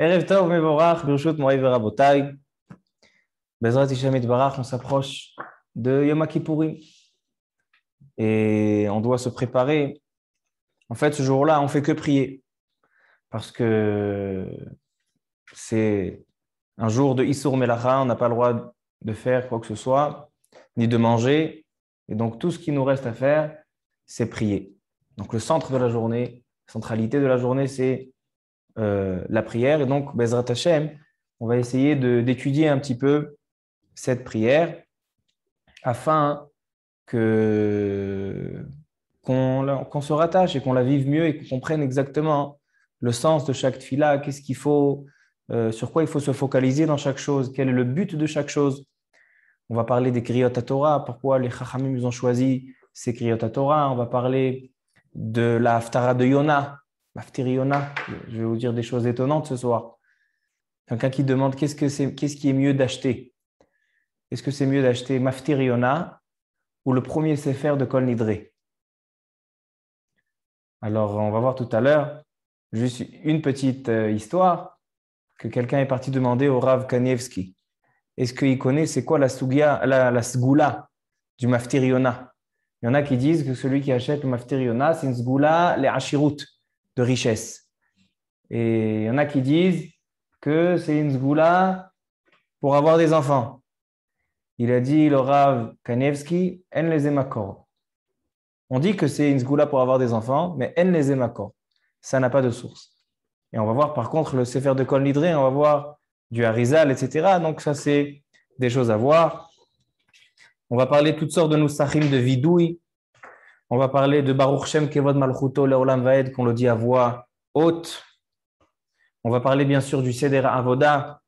Erev Tov Mevorach, Birshut Moïse Verabotai. Bezrat Hashem Yitbarach, on s'approche de Yom Kippourim. Et on doit se préparer. En fait, ce jour-là, on ne fait que prier. Parce que c'est un jour de Issour Melacha, on n'a pas le droit de faire quoi que ce soit, ni de manger. Et donc, tout ce qui nous reste à faire, c'est prier. Donc, le centre de la journée, la centralité de la journée, c'est la prière. Et donc, Bezrat Hashem, on va essayer d'étudier un petit peu cette prière afin qu'on se rattache et qu'on la vive mieux et qu'on comprenne exactement le sens de chaque tefila, qu'est-ce qu'il faut, sur quoi il faut se focaliser dans chaque chose, quel est le but de chaque chose. On va parler des Kriyot HaTorah, pourquoi les Chachamim ont choisi ces Kriyot HaTorah. On va parler de la Haftara de Yona, Maftir Yona. Je vais vous dire des choses étonnantes ce soir. Quelqu'un qui demande qu'est-ce qui est mieux d'acheter. Est-ce que c'est mieux d'acheter Maftir Yona ou le premier Sefer de Kol Nidre? Alors, on va voir tout à l'heure juste une petite histoire que quelqu'un est parti demander au Rav Kanievski. Est-ce qu'il connaît c'est quoi la sgoula du Maftir Yona? Il y en a qui disent que celui qui achète le Maftir Yona, c'est une sgoula, les ashirut, de richesse. Et il y en a qui disent que c'est une sgoula pour avoir des enfants. Il a dit, le Rav Kanievski, en les emakor. On dit que c'est une sgoula pour avoir des enfants, mais en les emakor. Ça n'a pas de source. Et on va voir par contre le Sefer de Kol Nidre, on va voir du Harizal, etc. Donc ça, c'est des choses à voir. On va parler toutes sortes de Nusachim de Vidouille. On va parler de Baruch Shem Kevod Malchuto Leolam Vaed, qu'on le dit à voix haute. On va parler bien sûr du Seder Avoda.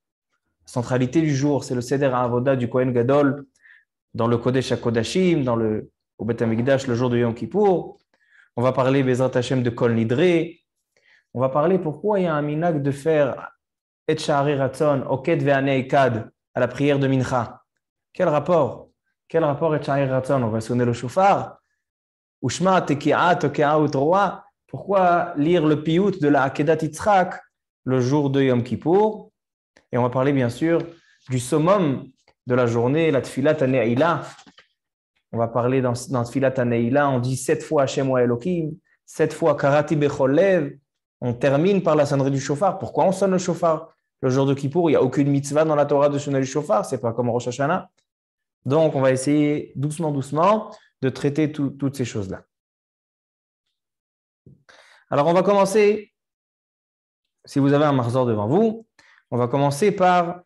Centralité du jour, c'est le Seder Avoda du Kohen Gadol dans le Kodesh HaKodashim, au Beth HaMikdash, le jour de Yom Kippour. On va parler Bezrat Hashem de Kol Nidre. On va parler pourquoi il y a un minhag de faire Et Sha'ari Ratzon, Oket Ve'anei Kad, à la prière de Mincha. Quel rapport Et Sha'ari Ratzon? On va sonner le shofar. Ushma Teki'a Toke'a Utroa. Pourquoi lire le piyut de la Akedat Yitzhak le jour de Yom Kippour? Et on va parler bien sûr du summum de la journée, la Tfilat HaNe'ilah. On va parler dans Tfilat HaNe'ilah, on dit 7 fois Hashem wa Elohim, 7 fois Karati Bechol Lev. On termine par la sonnerie du shofar. Pourquoi on sonne le shofar le jour de Kippour? Il n'y a aucune mitzvah dans la Torah de sonner le shofar, ce n'est pas comme Rosh Hashanah. Donc, on va essayer doucement de traiter toutes ces choses-là. Alors, on va commencer, si vous avez un marzor devant vous, on va commencer par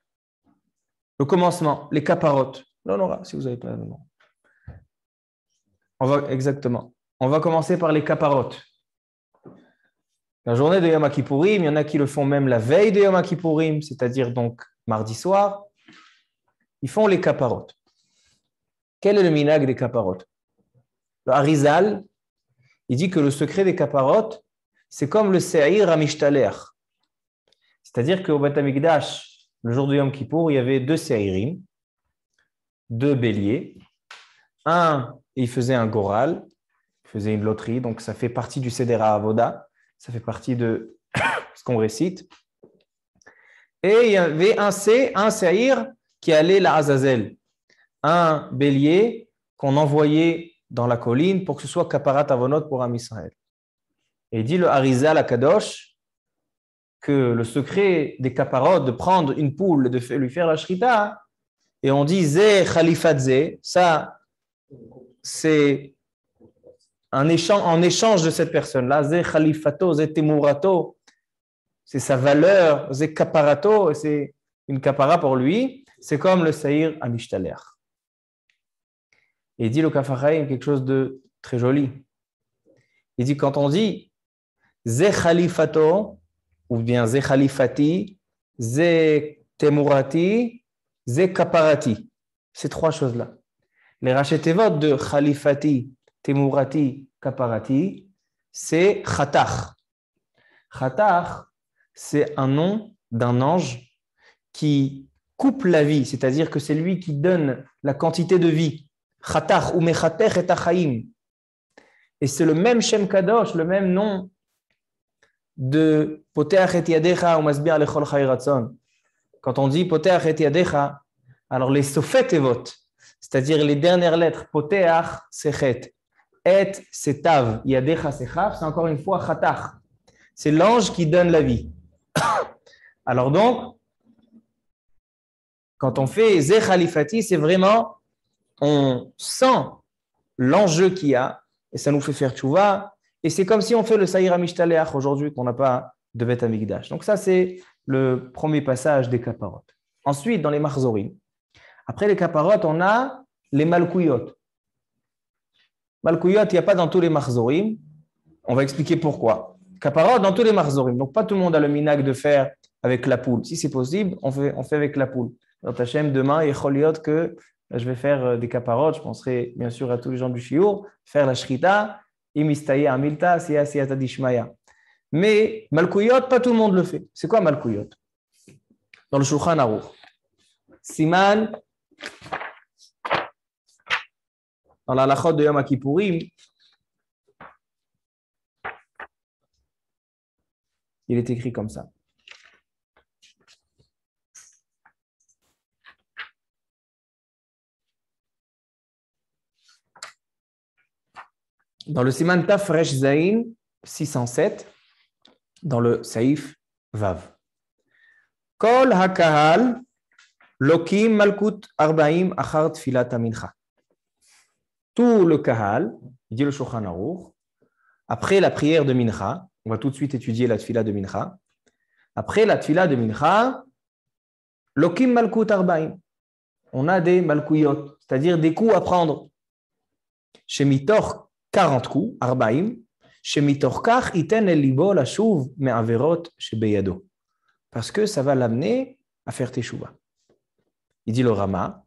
le commencement, les kaparot. Non, si vous n'avez pas... Non. Exactement. On va commencer par les kaparot. La journée de Yom Kippourim, il y en a qui le font même la veille de Yom Kippourim, c'est-à-dire donc mardi soir. Ils font les kaparot. Quel est le minhag des kaparot? Le Harizal, il dit que le secret des kaparot, c'est comme le se'ir amishtaler. C'est-à-dire qu'au Beth HaMikdash, le jour de Yom Kippour, il y avait 2 se'irim, 2 béliers. Un, il faisait un goral, il faisait une loterie, donc ça fait partie du Seder Avoda. Ça fait partie de ce qu'on récite. Et il y avait un se'ir qui allait la Azazel, un bélier qu'on envoyait dans la colline pour que ce soit kaparat avonot pour Am Israël. Et il dit le Harizal Akadosh que le secret des kaparot, de prendre une poule, de lui faire la shrita, et on dit Zé Khalifatze, ça c'est en échange de cette personne-là, Zé Khalifato, Zé Temurato, c'est sa valeur, Zé Kaparato, c'est une kapara pour lui, c'est comme le Saïr Amishtaler. Et il dit le Kafachaim quelque chose de très joli. Il dit quand on dit Zé Khalifato, ou bien Zé Khalifati, Zé Temurati, Zé Kaparati, ces 3 choses-là. Les rachetevot de Khalifati, Temurati, Kaparati, c'est Khatach. Khatach, c'est un nom d'un ange qui coupe la vie, c'est-à-dire que c'est lui qui donne la quantité de vie. Khatach ou Mechatech et Achaim. Et c'est le même Shem Kadosh, le même nom de Poteach et yadecha ou masbir lechol chay ratzon. Quand on dit Poteach et yadecha, alors les sofet evot, c'est-à-dire les dernières lettres, Poteach c'est chet, et c'est tav, yadecha c'est chav, c'est encore une fois chatach. C'est l'ange qui donne la vie. Alors donc, quand on fait Zeh Khalifati, c'est vraiment, on sent l'enjeu qu'il y a, et ça nous fait faire tchouva, et c'est comme si on fait le Saïr HaMishtaleach aujourd'hui, qu'on n'a pas de Beth Amikdash. Donc ça, c'est le premier passage des Kaparot. Ensuite, dans les Marzorim, après les Kaparot, on a les Malkouyot. Malkouyot, il n'y a pas dans tous les Marzorim. On va expliquer pourquoi. Kaparot, dans tous les Marzorim. Donc, pas tout le monde a le minag de faire avec la poule. Si c'est possible, on fait avec la poule. Donc, Hachem, demain, il y a que je vais faire des Kaparot. Je penserai bien sûr à tous les gens du Shiur, faire la Shrita, imistaye amilta, siyata dishmaya. Mais Malkouyot, pas tout le monde le fait. C'est quoi Malkouyot? Dans le Shulchan Aruch. Siman, dans la halachot de Yom Kippourim, il est écrit comme ça. Dans le Siman Taf Resh Zain 607, dans le Saïf Vav. Kol hakahal lokim malkut arbaim achar tfilat mincha. Tout le kahal, il dit le Shulchan Aruch, après la prière de mincha, on va tout de suite étudier la tfila de mincha. Après la tfila de mincha, lokim malkut arbaim. On a des malkouyot, c'est-à-dire des coups à prendre. Chez mitor 40 coups, arbaim. Chez mitor kach iten el libo la shuv me averot chez beyado. Parce que ça va l'amener à faire teshuva. Il dit le Rama,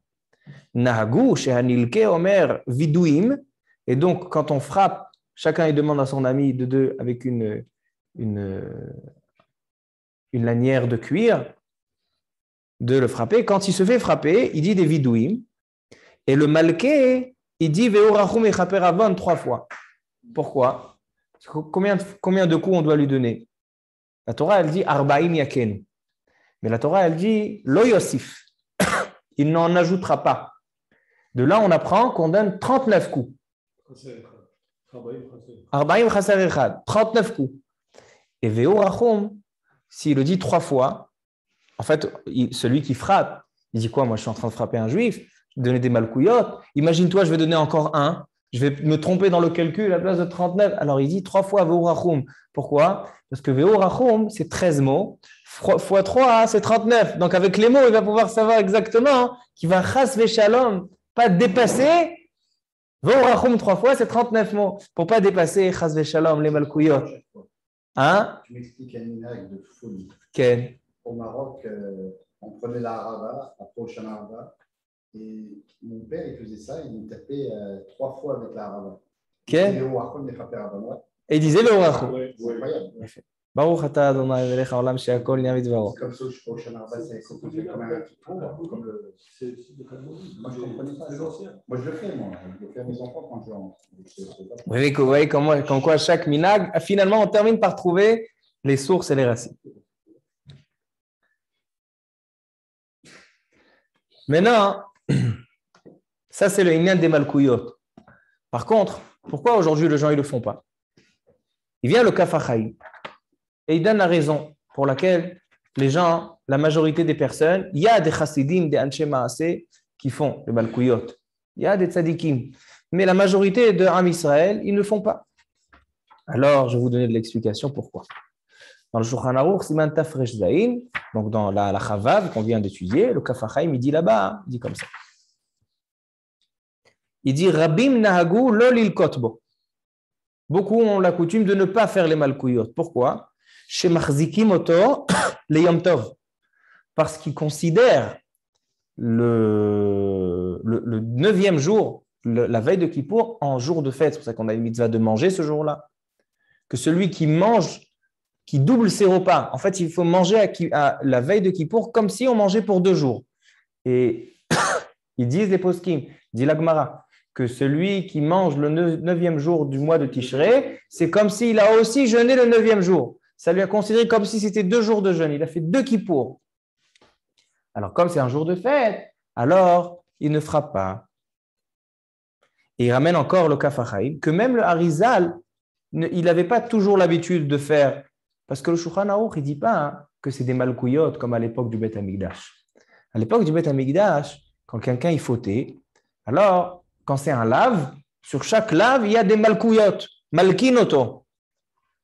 nahagu shehanilke omer vidouim. Et donc, quand on frappe, chacun il demande à son ami de deux avec une lanière de cuir de le frapper. Quand il se fait frapper, il dit des vidouim. Et le malké, il dit ve'orachum echaper avon 3 fois. Pourquoi? Combien de coups on doit lui donner? La Torah, elle dit arba'im yaken. Mais la Torah, elle dit lo yosif. Il n'en ajoutera pas. De là, on apprend qu'on donne 39 coups. Arba'im chaser echad. 39 coups. Et ve'orachum, s'il le dit 3 fois, en fait, celui qui frappe, il dit quoi? Moi, je suis en train de frapper un juif, je vais donner des malkouyotes. Imagine-toi, je vais donner encore un. Je vais me tromper dans le calcul à la place de 39. Alors, il dit 3 fois ve'orachum. Pourquoi? Parce que ve'orachum, c'est 13 mots. Fois 3, c'est 39. Donc, avec les mots, il va pouvoir savoir exactement qu'il va chas ve'shalom, pas dépasser. Ve'orachum 3 fois, c'est 39 mots. Pour ne pas dépasser chas ve'shalom, les malkouyot. Hein? Tu m'expliques un minag de folie. Quel? Au Maroc, on prenait la harava, après au Shamarava, et mon père, il faisait ça, il me tapait 3 fois avec la harava. Quel? Et il disait ve'orachum. C'est incroyable. Baruch ata Adonai velech haolam she'akol nהיה בדברו. Comme ça, je crois au Shamarava, c'est comme le. Moi, je ne comprenais pas. Moi, je le fais, moi. Je le fais à mes enfants quand je rentre. Vous voyez comme quoi chaque minag, finalement, on termine par trouver les sources et les racines. Maintenant, ça, c'est le inyan des malkouyot. Par contre, pourquoi aujourd'hui les gens ne le font pas? Il vient le Kaf HaChaim et il donne la raison pour laquelle les gens, la majorité des personnes, il y a des chassidim, des anshe maaseh qui font le malkouyot. Il y a des tzadikim. Mais la majorité de Am Israël, ils ne le font pas. Alors, je vais vous donner de l'explication pourquoi. Dans le Shulchan Aruch, Siman Taf Resh Zain, donc dans la Chavav qu'on vient d'étudier, le Kaf HaChaim, il dit là-bas, il dit comme ça. Il dit Rabim nahagu lo lilkot bo. Beaucoup ont la coutume de ne pas faire les malkouyot. Pourquoi? Chez Machzikim Oto, les Yom Tov. Parce qu'ils considèrent le 9e jour, la veille de Kippour, en jour de fête. C'est pour ça qu'on a une mitzvah de manger ce jour-là. Que celui qui mange, qui double ses repas, en fait, il faut manger à la veille de Kippour comme si on mangeait pour 2 jours. Et ils disent les poskim, dit la Gemara, que celui qui mange le 9e jour du mois de Tishrei, c'est comme s'il a aussi jeûné le 9e jour. Ça lui a considéré comme si c'était 2 jours de jeûne. Il a fait 2 kippour. Alors, comme c'est un jour de fête, alors il ne fera pas. Et il ramène encore le Kaf HaChaim, que même le Harizal, il n'avait pas toujours l'habitude de faire, parce que le Shulchan Aruch, il ne dit pas que c'est des malkouyot comme à l'époque du Beth Amikdash. À l'époque du Beth Amikdash, quand quelqu'un il fautait, alors, quand c'est un lave, sur chaque lave, il y a des malkouyot, malkinoto.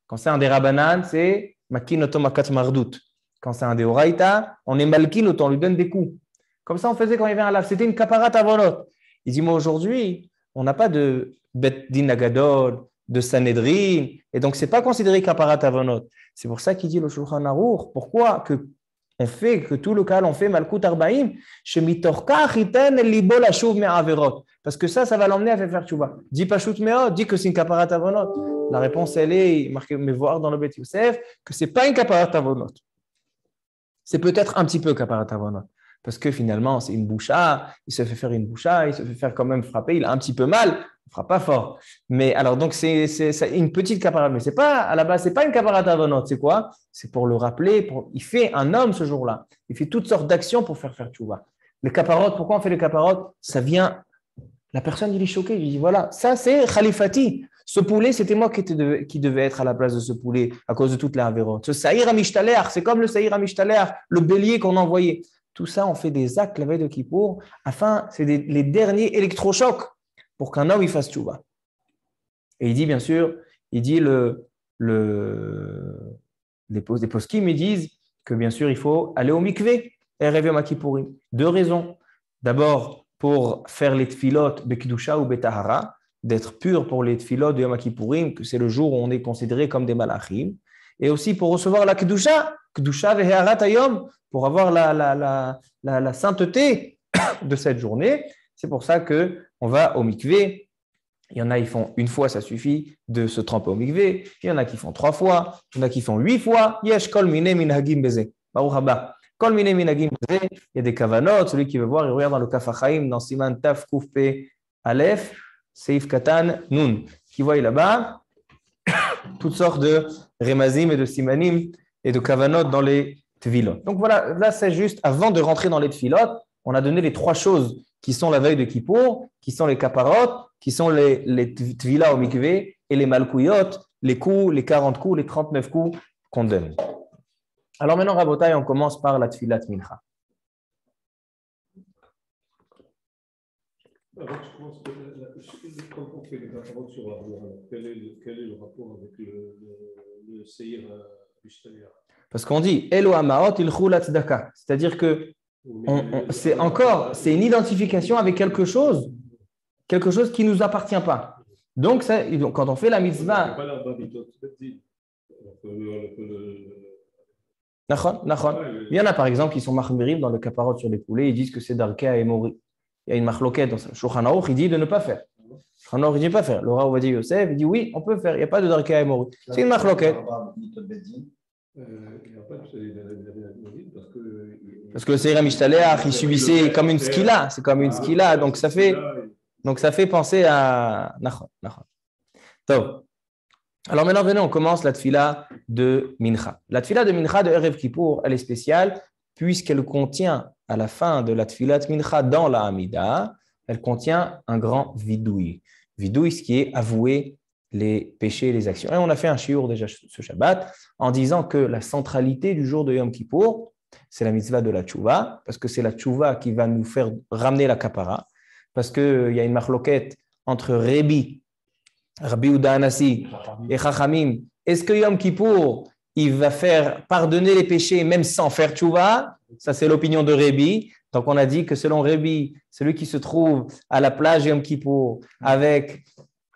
Quand c'est un des Rabbanan, c'est makinoto makat mardout. Quand c'est un des Oraita, on est malkinoto, on lui donne des coups. Comme ça, on faisait quand il y avait un lave. C'était une kaparat avonot. Il dit, moi aujourd'hui, on n'a pas de Bet Din Agadol, de Sanhedrin, et donc ce n'est pas considéré kaparat avonot. C'est pour ça qu'il dit le Shulchan Aruch. Pourquoi on fait que tout le cas, on fait malkout arbaim, shemitorka chiten libo lashuv me'averot. Parce que ça va l'emmener à faire tchouva. Dis pas shoot me'ot, dis que c'est une kaparat avonot. La réponse, elle est, marquée mais voir dans le Bet Yosef, que ce n'est pas une kaparat avonot. C'est peut-être un petit peu kaparat avonot. Parce que finalement, c'est une boucha, il se fait faire une boucha, il se fait faire quand même frapper, il a un petit peu mal, il ne fera pas fort. Mais alors, donc, c'est une petite caparate, mais c'est pas, à la base, ce n'est pas une caparate avonot, c'est quoi? C'est pour le rappeler, il fait un homme ce jour-là, il fait toutes sortes d'actions pour faire tchouva. Les caparotes, pourquoi on fait les caparotes? Ça vient, la personne, il est choqué, il dit, voilà, ça c'est Khalifati. Ce poulet, c'était moi qui devais être à la place de ce poulet à cause de toutes les avérotes. Ce Saïr Amishtaléar, c'est comme le Saïr Amishtaléar, le bélier qu'on envoyait. Tout ça, on fait des actes la veille de Kippour, afin, c'est les derniers électrochocs pour qu'un homme il fasse tchouva. Et il dit, bien sûr, il dit les poskim, ils disent que bien sûr, il faut aller au mikvé, Erev Yom Kippourim. 2 raisons. D'abord, pour faire les tfilot bekidusha ou betahara, d'être pur pour les tfilot de Yom Kippourim, que c'est le jour où on est considéré comme des malachim, et aussi pour recevoir la kedusha, kedusha ve'harat hayom, pour avoir la sainteté de cette journée. C'est pour ça qu'on va au mikvé. Il y en a qui font 1 fois, ça suffit de se tremper au mikvé. Il y en a qui font 3 fois. Il y en a qui font 8 fois. Yesh kol mine minhagim beze. Baruch haba. Kol mine minhagim beze. Il y a des kavanot. Celui qui veut voir, il regarde dans le Kaf HaChaim, dans Siman Taf Kuf Pe Aleph, Seif Katan Nun. Qui voit là-bas toutes sortes de remazim et de simanim et de kavanot dans les tvilot. Donc voilà, là c'est juste avant de rentrer dans les tvilot, on a donné les 3 choses qui sont la veille de Kippour, qui sont les kaparot, qui sont les tvilah au mikvé et les malkouyot, les coups, les 40 coups, les 39 coups qu'on donne. Alors maintenant, Rabotai, on commence par la tfilat mincha. Avant que je commence, quand on fait les kaparot sur la rue, quel est le rapport avec le Seir Bishtalia? Parce qu'on dit Elo Hamaot ilchou latzdaka, c'est-à-dire que c'est une identification avec quelque chose qui ne nous appartient pas. Donc, quand on fait la mitzvah. Il y en a par exemple qui sont mahmirim dans le kaparot sur les poulets, ils disent que c'est darka et mori. Il y a une marloquette dans ça. Shulchan Aruch, il dit de ne pas faire. Shulchan Aruch, il dit de ne pas faire. Le Rav Ovadia Yosef, il dit oui, on peut faire. Il n'y a pas de darka et mori. C'est une marloquette. Parce que le Seir Amishtaléach, il subissait comme une skila, c'est comme une skila, donc ça fait penser à Nachon. Alors maintenant, venez, on commence la tfila de Mincha. La tfila de Mincha de Erev Kippour, elle est spéciale puisqu'elle contient à la fin de la tfila de Mincha dans la Hamida, elle contient un grand vidouille. Vidouille, ce qui est avouer les péchés et les actions. Et on a fait un shiur déjà ce Shabbat en disant que la centralité du jour de Yom Kippour, c'est la mitzvah de la tchouva, parce que c'est la tchouva qui va nous faire ramener la kapara, parce qu'il y a une marloquette entre Rabbi Uda Anasi et Chachamim. Est-ce que Yom Kippour, il va faire pardonner les péchés même sans faire tchouva? Ça, c'est l'opinion de Rabbi. Donc, on a dit que selon Rabbi, celui qui se trouve à la plage Yom Kippour avec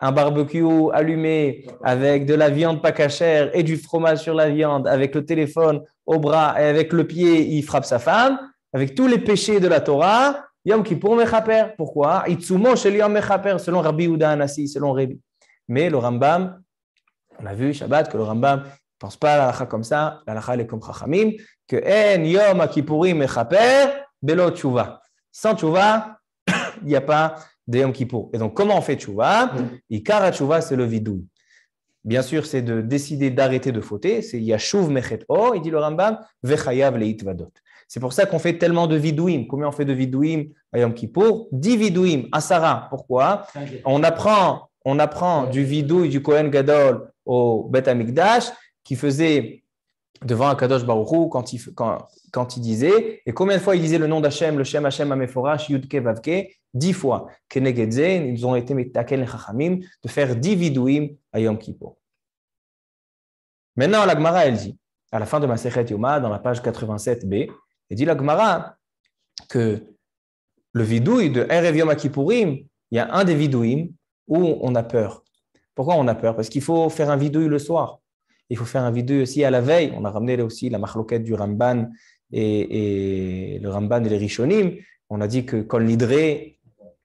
un barbecue allumé, avec de la viande pas cachère et du fromage sur la viande, avec le téléphone au bras et avec le pied, il frappe sa femme, avec tous les péchés de la Torah, Yom Kippour mechaper. Pourquoi? Itzumo shel Yom mechaper, selon Rabbi Uda Anasi, selon Rabbi. Mais le Rambam, on a vu Shabbat que le Rambam ne pense pas à la halakha comme ça, la halakha elle est comme Chachamim, que en Yom Kippourim mechaper belo tchouva. Sans tchouva, il n'y a pas de Yom Kippour. Et donc, comment on fait tchouva? Ikar tchouva, c'est le vidouille. bien sûr, c'est de décider d'arrêter de fauter. C'est Yashuv Mechet O, il dit le Rambam, Vechayav Leitvadot. C'est pour ça qu'on fait tellement de vidouim. Combien on fait de vidouim à Yom Kippour? 10 vidouim, Asara. Pourquoi? On apprend du vidouille du Kohen Gadol au Bet Amikdash qui faisait devant Akadosh Baruch Hu quand il disait, et combien de fois il disait le nom d'Hachem, le Shem Hachem Ameforash, Yudke Vavke? 10 fois. Kenegedze, ils ont été metaken les Chachamim de faire 10 vidouim à Yom Kippour. Maintenant, la Gemara, elle dit, à la fin de Masechet Yoma, dans la page 87b, elle dit la Gemara que le vidouille de Erev Yom Kippourim, il y a un des vidouim où on a peur. Pourquoi on a peur? Parce qu'il faut faire un vidouille le soir. Il faut faire un vidouille aussi à la veille. On a ramené là aussi la machloket du Ramban et le Ramban et les Rishonim. On a dit que Kol Nidre,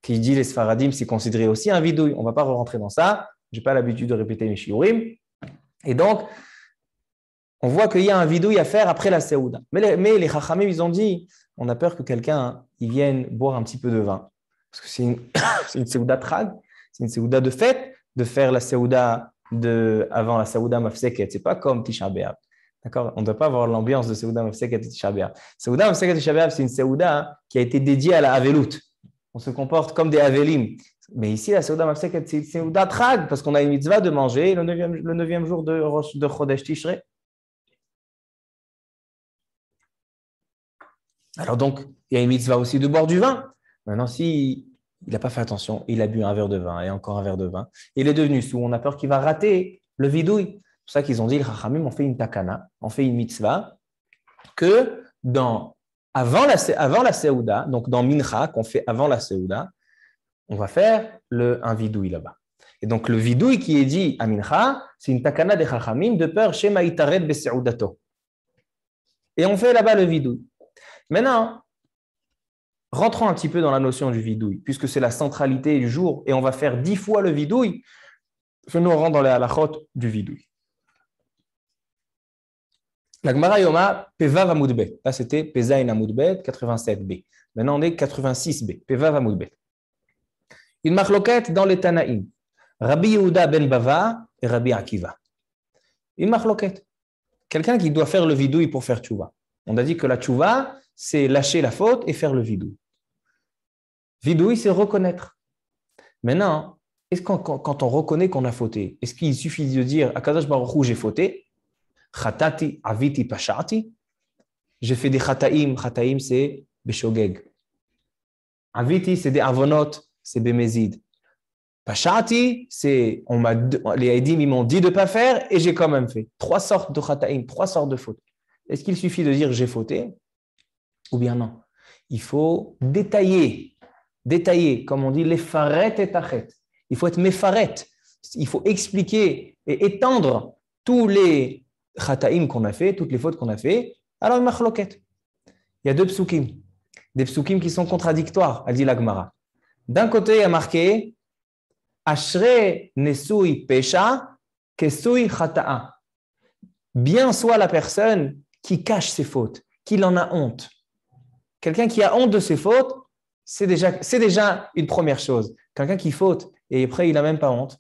qui dit les Sfaradim, c'est considéré aussi un vidouille. On ne va pas rentrer dans ça. Je n'ai pas l'habitude de répéter mes shiurim. Et donc, on voit qu'il y a un vidouille à faire après la Seouda. Mais les Chachamim, ils ont dit, on a peur que quelqu'un il vienne boire un petit peu de vin. Parce que c'est une Seouda trag, c'est une Seouda de fête, de faire la Seouda avant la Seouda Mafseket. Ce n'est pas comme Tisha B'Av. D'accord? On ne doit pas avoir l'ambiance de Seouda Mafseket et Tisha B'Av. Seouda Mafseket et Tisha B'Av, c'est une Seouda qui a été dédiée à la Avelut. On se comporte comme des Avelim. Mais ici, la Seouda Mafseket, c'est une Seouda trag, parce qu'on a une mitzvah de manger le 9e jour de Chodesh Tishrei. Alors donc, il y a une mitzvah aussi de boire du vin. Maintenant, si il n'a pas fait attention, il a bu un verre de vin et encore un verre de vin, il est devenu sourd, on a peur qu'il va rater le vidouille. C'est pour ça qu'ils ont dit, les Chachamim, on fait une takana, on fait une mitzvah, que avant la Seouda, donc dans Mincha, qu'on fait avant la Seouda, on va faire un vidouille là-bas. Et donc le vidouille qui est dit à Mincha, c'est une takana des Chachamim de peur Shema Itaret Beseudato. Et on fait là-bas le vidouille. Maintenant, rentrons un petit peu dans la notion du vidouille, puisque c'est la centralité du jour, et on va faire 10 fois le vidouille. Je nous rends dans la halachot du vidouille. La Gemara Yoma, Pevav Amoudbet. Là, c'était Pezaïn Amoudbet, 87b. Maintenant, on est 86b, Pevav Amoudbet. Une marloquette dans les Tanaïm. Rabbi Yehuda ben Bava et Rabbi Akiva. Une marloquette. Quelqu'un qui doit faire le vidouille pour faire tchouva. On a dit que la tchouva, c'est lâcher la faute et faire le vidouille. Vidouille, c'est reconnaître. Maintenant, est-ce que quand on reconnaît qu'on a fauté, est-ce qu'il suffit de dire « Akadosh Baruch Hu, j'ai fauté »« Chatati, aviti, pashati » J'ai fait des chataim. Chataim, c'est beshogeg. Aviti, c'est des avonot, c'est bemezid. Pashati, c'est les haïdim, ils m'ont dit de ne pas faire et j'ai quand même fait. 3 sortes de chataim, 3 sortes de fautes. Est-ce qu'il suffit de dire « j'ai fauté » ou bien non? Il faut détailler, comme on dit, les faret et tachet. Il faut être méfaret. Il faut expliquer et étendre tous les chataim qu'on a fait, toutes les fautes qu'on a fait. Alors, une machloket. Il y a 2 psukim. Des psukim qui sont contradictoires, a dit la Gemara. D'un côté, il y a marqué Ashre nesui pesha kesui chata'a. Bien soit la personne qui cache ses fautes, qu'il en a honte. Quelqu'un qui a honte de ses fautes, c'est déjà une première chose. Quelqu'un qui faute et après il n'a même pas honte.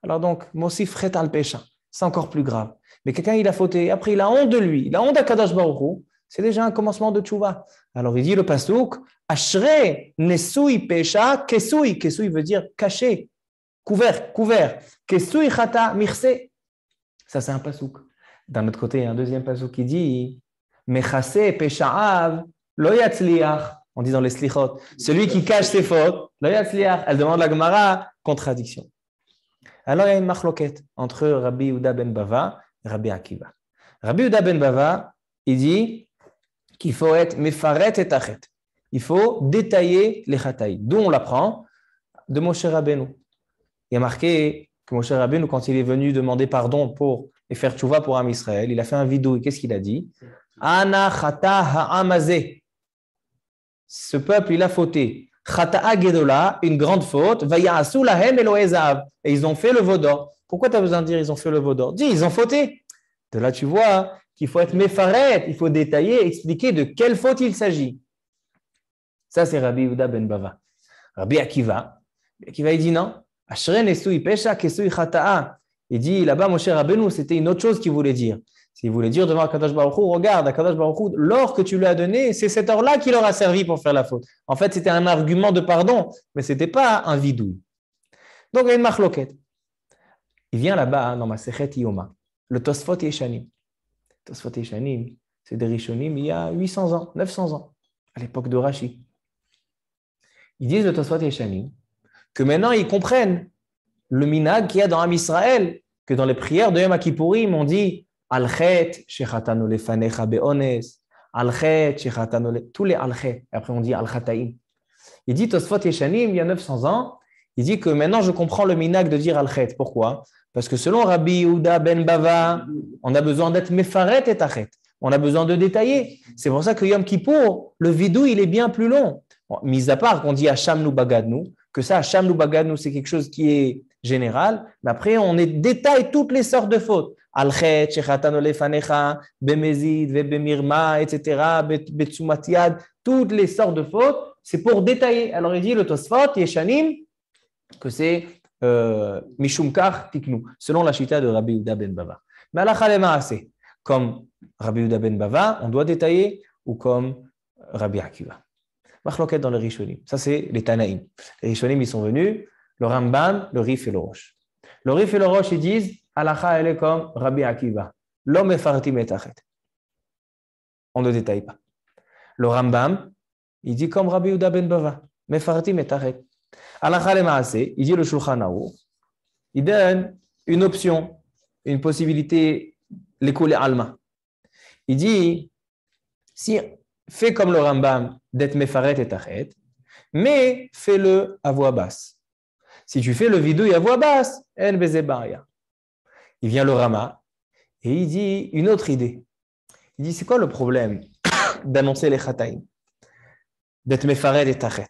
Alors donc, Mosif Retal Pesha, c'est encore plus grave. Mais quelqu'un il a fauté, après il a honte de lui, il a honte d'Akadosh Baruch Hu, c'est déjà un commencement de tchouva. Alors il dit le pasuk, Ashre nesui pesha kesui. Kesui veut dire caché, couvert. Kesui chata mirse. Ça c'est un pasuk. D'un autre côté, il y a un deuxième pasuk qui dit Mechase pesha'av lo yatzliach. On dit dans les slichot, celui qui cache ses fautes, lo yatzliach. Elle demande la Gemara, contradiction. Alors il y a une machloket entre Rabbi Yehuda ben Bava et Rabbi Akiva. Rabbi Yehuda ben Bava, il dit qu'il faut être mefaret et tachet. Il faut détailler les chataï. D'où on l'apprend? De Moshe Rabbeinu. Il y a marqué que Moshe Rabbeinu, quand il est venu demander pardon et faire tchouva pour Am Israël, il a fait un vidouille. Qu'est-ce qu'il a dit? Ana chata ha'amazé. Ce peuple, il a fauté. Chata'a gedola, une grande faute. Vaya'asu lahem eloezav. Et ils ont fait le veau d'or. Pourquoi tu as besoin de dire ils ont fait le veau d'or? Dis, ils ont fauté. De là, tu vois qu'il faut être méfaret, il faut détailler, expliquer de quelle faute il s'agit. Ça, c'est Rabbi Yehuda ben Bava. Rabbi Akiva, il dit non. Ashre nesui pesha kesui chata'a. Il dit là-bas, Moshe Rabbeinu, c'était une autre chose qu'il voulait dire. Il voulait dire devant Akadosh Baruch Hu, regarde, Akadosh Baruch Hu, l'or que tu lui as donné, c'est cette or-là qui leur a servi pour faire la faute. En fait, c'était un argument de pardon, mais ce n'était pas un vidouille. Donc, il y a une marloquette. Il vient là-bas, dans ma Sechet Yoma, le Tosfot Yeshanim. Tosfot Yeshanim, c'est des Rishonim il y a 800 ans, 900 ans, à l'époque de Rashi. Ils disent le Tosfot Yeshanim que maintenant ils comprennent le minag qu'il y a dans Am Israël, que dans les prières de Yom Kippourim, on dit Al-Chet, Shechatanu lefanecha be'ones, Al-Chet, Shechatanu tous les Al-Chet. Après on dit Al-Chataim. Il dit Tosfot Yeshanim, il y a 900 ans, il dit que maintenant je comprends le minag de dire Al-Chet. Pourquoi? Parce que selon Rabbi Yehuda ben Bava, on a besoin d'être mefaret et tachet. On a besoin de détailler. C'est pour ça que Yom Kippour, le vidou, il est bien plus long. Bon, mis à part qu'on dit Hacham nu bagadnu, que ça, Hacham nu bagadnu, c'est quelque chose qui est général. Mais après, on détaille toutes les sortes de fautes. Al-Chet, Shechatanu lefanecha, Bemezid, Bemirma, etc., Betsumatiad, toutes les sortes de fautes, c'est pour détailler. Alors il dit le Tosfot, Yeshanim, que c'est Mishum Kar Tiknu, selon la chita de Rabbi Yehuda ben Bava. Mais halakha lema'aseh, comme Rabbi Yehuda ben Bava, on doit détailler, ou comme Rabbi Akiva. Machloket dans le Rishonim. Ça, c'est les Tanaïm. Les Rishonim, ils sont venus, le Rambam, le Rif et le Rosh. Le Rif et le Rosh, ils disent, halakha, elle est comme Rabbi Akiva. L'homme est fartim et tachet. On ne détaille pas. Le Rambam, il dit comme Rabbi Yehuda ben Bava, mefartim et tachet. Halakha lema'aseh, il dit le Shulchan Aruch, il donne une option, une possibilité, l'école alma. Il dit, si fais comme le Rambam d'être mefaret et tachet, mais fais-le à voix basse. Si tu fais le vidouille à voix basse, en bezebaria. Il vient le Rama et il dit une autre idée. Il dit, c'est quoi le problème d'annoncer les chataim, d'être mefaret et tachet?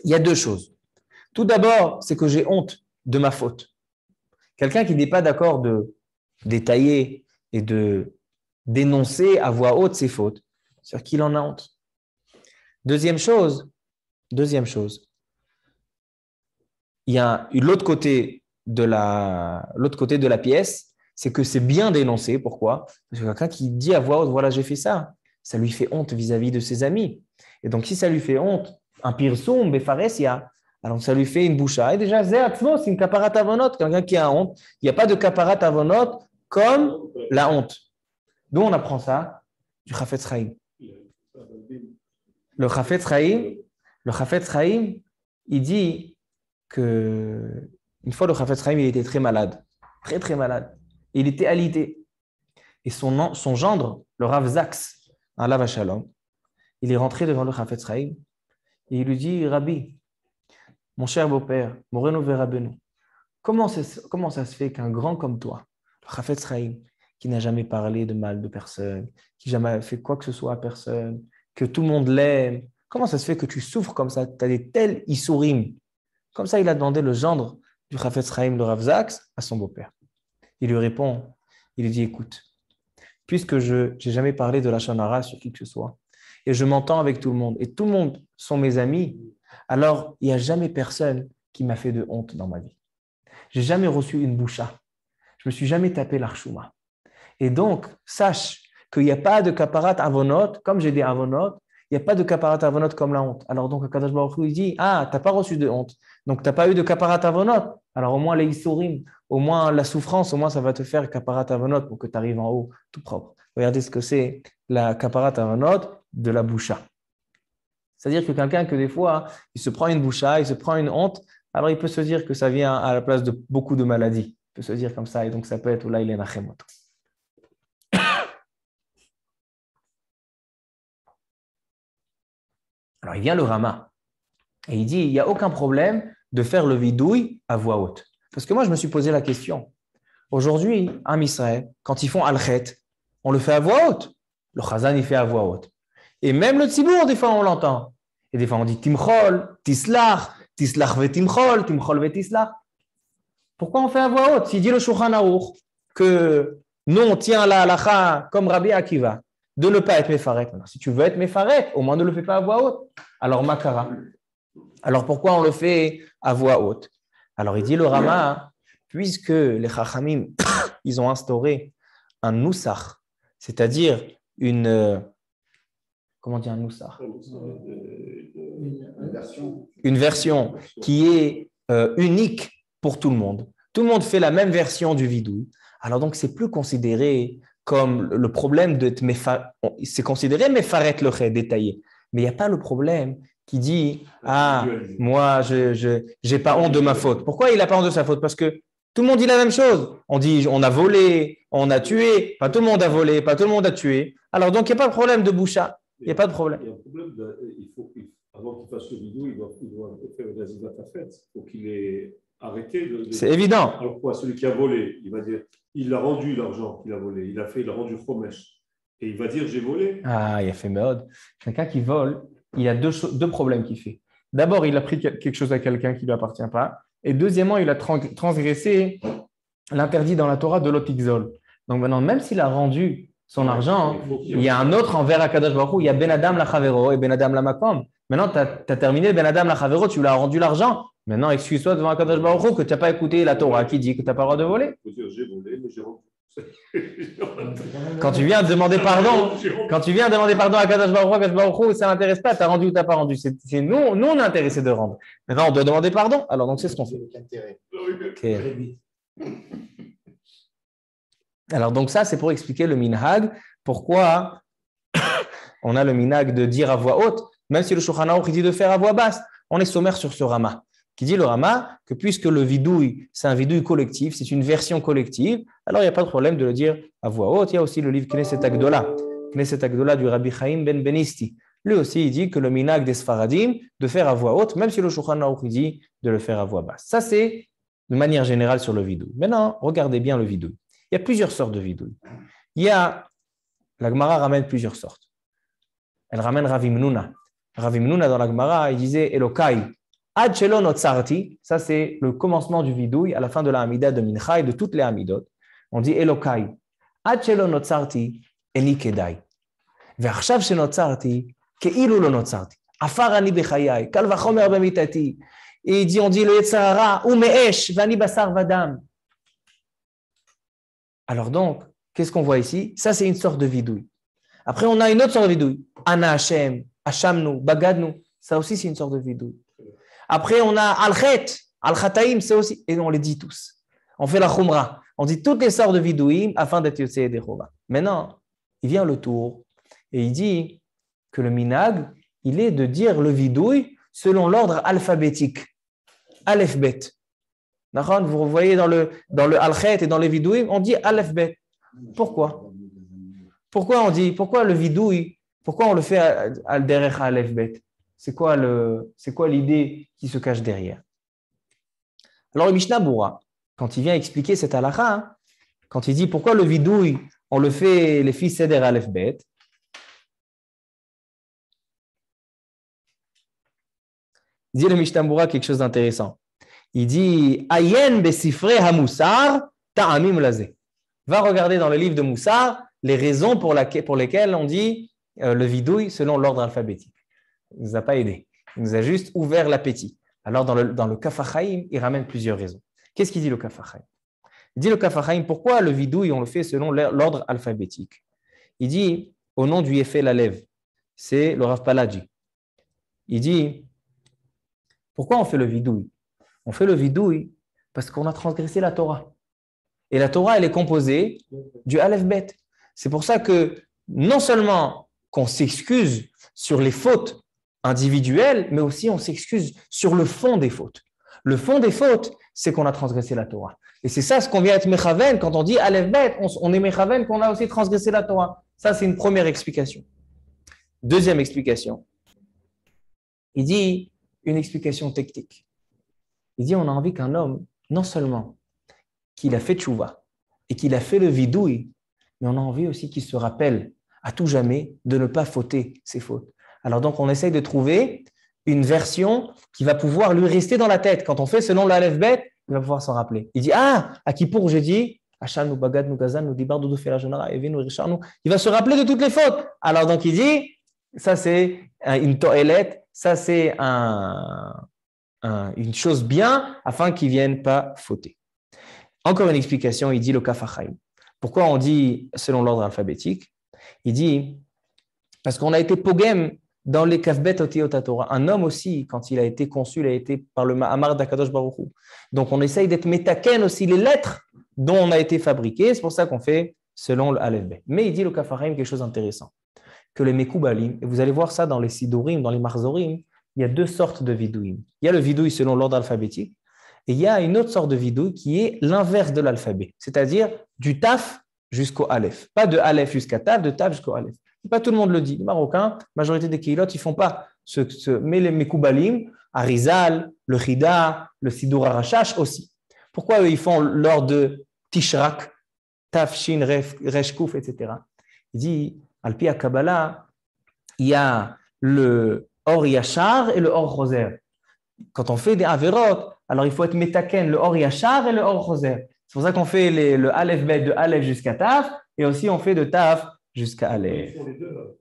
Il y a deux choses. Tout d'abord, c'est que j'ai honte de ma faute. Quelqu'un qui n'est pas d'accord de détailler et de dénoncer à voix haute ses fautes, c'est-à-dire qu'il en a honte. Deuxième chose, il y a l'autre côté de la pièce, c'est que c'est bien dénoncé. Pourquoi? Parce que quelqu'un qui dit à voix haute, voilà, j'ai fait ça, ça lui fait honte vis-à-vis de ses amis. Et donc, si ça lui fait honte, un pirsum, befaresia, alors ça lui fait une boucha. Et déjà, c'est une kaparat avonot. Quelqu'un qui a honte, il n'y a pas de kaparat avonot comme la honte. D'où on apprend ça? Du Chafetz Chaim. Le Chafetz Chaim, il dit que une fois le Chafetz Chaim, il était très malade, très très malade. Il était alité. Et son gendre, le Rav Zaks, un Lav Shalom, il est rentré devant le Chafetz Chaim et il lui dit, Rabbi, mon cher beau-père, Moreno Verabenu, comment ça se fait qu'un grand comme toi, le Chafetz Chaim, qui n'a jamais parlé de mal de personne, qui n'a jamais fait quoi que ce soit à personne, que tout le monde l'aime, comment ça se fait que tu souffres comme ça, tu as des tels issourim? Comme ça, il a demandé le gendre du Chafetz Chaim, le Rav Zaks, à son beau-père. Il lui répond, il lui dit, écoute, puisque je n'ai jamais parlé de la lachon hara sur qui que ce soit, et je m'entends avec tout le monde, et tout le monde sont mes amis, alors il n'y a jamais personne qui m'a fait de honte dans ma vie. Je n'ai jamais reçu une boucha. Je ne me suis jamais tapé l'archouma. Et donc, sache qu'il n'y a pas de kaparat avonot, comme j'ai des avonot, il n'y a pas de kaparat avonot comme la honte. Alors donc, Akadosh Baruch Hu, il dit, ah, tu n'as pas reçu de honte, donc tu n'as pas eu de kaparat avonot. Alors au moins les issourim, au moins la souffrance, au moins ça va te faire kaparat avonot pour que tu arrives en haut tout propre. Regardez ce que c'est la kaparat avonot de la boucha. C'est-à-dire que quelqu'un que des fois, il se prend une boucha, il se prend une honte, alors il peut se dire que ça vient à la place de beaucoup de maladies. Il peut se dire comme ça, et donc ça peut être là il est nachemoto. Alors il vient le Rama et il dit, il n'y a aucun problème de faire le vidouille à voix haute. Parce que moi, je me suis posé la question. Aujourd'hui, en Israël, quand ils font al-chet, on le fait à voix haute. Le chazan, il fait à voix haute. Et même le tzibour, des fois, on l'entend. Et des fois, on dit timchol, tislach, tislach ve timchol ve tislach. Pourquoi on fait à voix haute? S'il dit le Shulchan Aruch que nous, on tient la halacha comme Rabbi Akiva, de ne pas être mefaret. Alors, si tu veux être mefaret, au moins ne le fais pas à voix haute. Alors, makara. Alors, pourquoi on le fait à voix haute? Alors, il dit le Rama puisque les Chachamim, ils ont instauré un nusach, c'est-à-dire comment dire un nusach? Une version qui est unique pour tout le monde. Tout le monde fait la même version du vidouille. Alors donc, c'est plus considéré comme le problème de c'est considéré mefaret le chet, détaillé. Mais il n'y a pas le problème qui dit « Ah, moi, je n'ai pas honte de ma faute ». Pourquoi il n'a pas honte de sa faute? Parce que tout le monde dit la même chose. On dit « On a volé, on a tué ». Pas tout le monde a volé, pas tout le monde a tué. Alors donc, il n'y a pas de problème de boucha. Il n'y a pas de problème. Il y a un problème, avant qu'il fasse le vidéo, il doit faire la zivat à fête. Il faut qu'il ait arrêté de... C'est évident. Alors quoi, celui qui a volé, il va dire, il a rendu l'argent qu'il a volé, il a rendu chomesh. Et il va dire, j'ai volé. Ah, il a fait mode. Quelqu'un qui vole, il y a deux problèmes qu'il fait. D'abord, il a pris quelque chose à quelqu'un qui ne lui appartient pas. Et deuxièmement, il a transgressé l'interdit dans la Torah de l'otixol. Donc maintenant, même s'il a rendu son argent, il y a un autre envers Akadosh Baruch Hu, il y a Ben Adam la Chavero et Ben Adam la Makom. Maintenant, tu as terminé Ben Adam la Chavero, tu lui as rendu l'argent. Maintenant, excuse-toi devant Akadosh Baruch Hu que tu n'as pas écouté la Torah qui dit que tu n'as pas le droit de voler. Il faut dire, j'ai volé, mais j'ai rendu. Quand tu viens demander pardon, à Akadosh Baruch Hu, ça ne m'intéresse pas, tu as rendu ou tu n'as pas rendu. C'est nous, on est intéressés de rendre. Maintenant, on doit demander pardon. Alors, donc, c'est ce qu'on fait. Okay. Alors, donc ça, c'est pour expliquer le minhag, pourquoi on a le minhag de dire à voix haute, même si le Shulchan Aruch dit de faire à voix basse. On est sommaire sur ce Rama, qui dit le Rama que puisque le vidouille, c'est un vidouille collectif, c'est une version collective, alors il n'y a pas de problème de le dire à voix haute. Il y a aussi le livre Knesset Agdola du Rabbi Chaim Ben Benisti. Lui aussi, il dit que le minhag des Sfaradim, de faire à voix haute, même si le Shulchan Aruch dit de le faire à voix basse. Ça, c'est de manière générale sur le vidouille. Maintenant, regardez bien le vidouille. Il y a plusieurs sortes de vidouille. La Gemara ramène plusieurs sortes. Elle ramène Rav Himnuna. Rav Himnuna dans la Gemara, il disait Elokai, Ad shelo notzarti, ça c'est le commencement du vidouille à la fin de la Hamida de Mincha et de toutes les Hamidot. On dit Elokai, Ad shelo notzarti, eni kedai. Ve'achshav shenotzarti, ke'ilu lo notzarti. Afar ani bechayai, kal vachomer bemitati. Et on dit le Yetzer hara, ou me'esh, vani basar vadam. Alors donc, qu'est-ce qu'on voit ici? Ça, c'est une sorte de vidouille. Après, on a une autre sorte de vidouille. Ana Hashem, Hashamnu, Bagadnu. Ça aussi, c'est une sorte de vidouille. Après, on a Al-Khet, Al-Khataim, c'est aussi. Et on les dit tous. On fait la Khumra. On dit toutes les sortes de vidouilles afin d'être Yotzei et Dechova. Maintenant, il vient le tour et il dit que le minag, il est de dire le vidouille selon l'ordre alphabétique. Aleph Bet. Vous voyez dans le Al-Khet et dans les vidouilles, on dit Aleph Bet. Pourquoi le vidouille, pourquoi on le fait al-derech Aleph Bet? C'est quoi l'idée qui se cache derrière? Alors le Mishnah Bura, quand il vient expliquer cette halakha, quand il dit pourquoi le vidouille, on le fait les filles Seder Aleph Bet, il dit le Mishnah Bura quelque chose d'intéressant. Il dit Ayen besifre hamusar ta'amim lazé. Va regarder dans le livre de Moussar les raisons pour lesquelles on dit le vidouille selon l'ordre alphabétique. Il ne nous a pas aidé. Il nous a juste ouvert l'appétit. Alors dans le Kaf HaChaim, il ramène plusieurs raisons. Qu'est-ce qu'il dit le Kaf HaChaim? Il dit le Kaf HaChaim, pourquoi le vidouille on le fait selon l'ordre alphabétique? Il dit au nom du Yefé Lalev, c'est le Rav Paladji. Il dit pourquoi on fait le vidouille? On fait le vidouille parce qu'on a transgressé la Torah. Et la Torah, elle est composée du Aleph Bet. C'est pour ça que non seulement qu'on s'excuse sur les fautes individuelles, mais aussi on s'excuse sur le fond des fautes. Le fond des fautes, c'est qu'on a transgressé la Torah. Et c'est ça ce qu'on vient être Mechaven quand on dit Aleph Bet, on est Mechaven qu'on a aussi transgressé la Torah. Ça, c'est une première explication. Deuxième explication. Il dit une explication technique. Il dit on a envie qu'un homme, non seulement qu'il a fait tchouva et qu'il a fait le vidouille, mais on a envie aussi qu'il se rappelle à tout jamais de ne pas fauter ses fautes. Alors donc on essaye de trouver une version qui va pouvoir lui rester dans la tête. Quand on fait selon l'Aleph Bet, il va pouvoir s'en rappeler. Il dit à Kippour j'ai dit il va se rappeler de toutes les fautes. Alors donc il dit ça c'est une to'elet, ça c'est une chose bien afin qu'ils ne viennent pas fauter. Encore une explication, il dit le Kaf HaChaim. Pourquoi on dit selon l'ordre alphabétique? Il dit, parce qu'on a été pogem dans les Kafbet Otiyot HaTorah. Un homme aussi, quand il a été conçu, il a été par le Ma'amar d'Akadosh Baruch Hu. Donc on essaye d'être métaken aussi les lettres dont on a été fabriqué. C'est pour ça qu'on fait selon le Aleph Bet. Mais il dit le Kaf HaChaim quelque chose d'intéressant. Que les Mekoubalim, et vous allez voir ça dans les Sidurim, dans les Marzorim, il y a deux sortes de vidouim. Il y a le vidouille selon l'ordre alphabétique, et il y a une autre sorte de vidouille qui est l'inverse de l'alphabet, c'est-à-dire du taf jusqu'au aleph. Pas de aleph jusqu'à taf, de taf jusqu'au aleph. Pas tout le monde le dit. Les Marocains, majorité des Kehilot, ils ne font pas mais les Mekoubalim, Arizal, le Chida, le Sidur Arashash aussi. Pourquoi eux, ils font l'ordre de Tishrak, Taf, Shin, Resh, Kuf, etc. Il dit, Alpi Kabbalah, il y a le Or Yachar et le Or Roser. Quand on fait des Averot, alors il faut être Metaken, le Or Yachar et le Or Roser. C'est pour ça qu'on fait le Aleph Bet de Aleph jusqu'à Taf, et aussi on fait de Taf jusqu'à Aleph. Ils font les deux.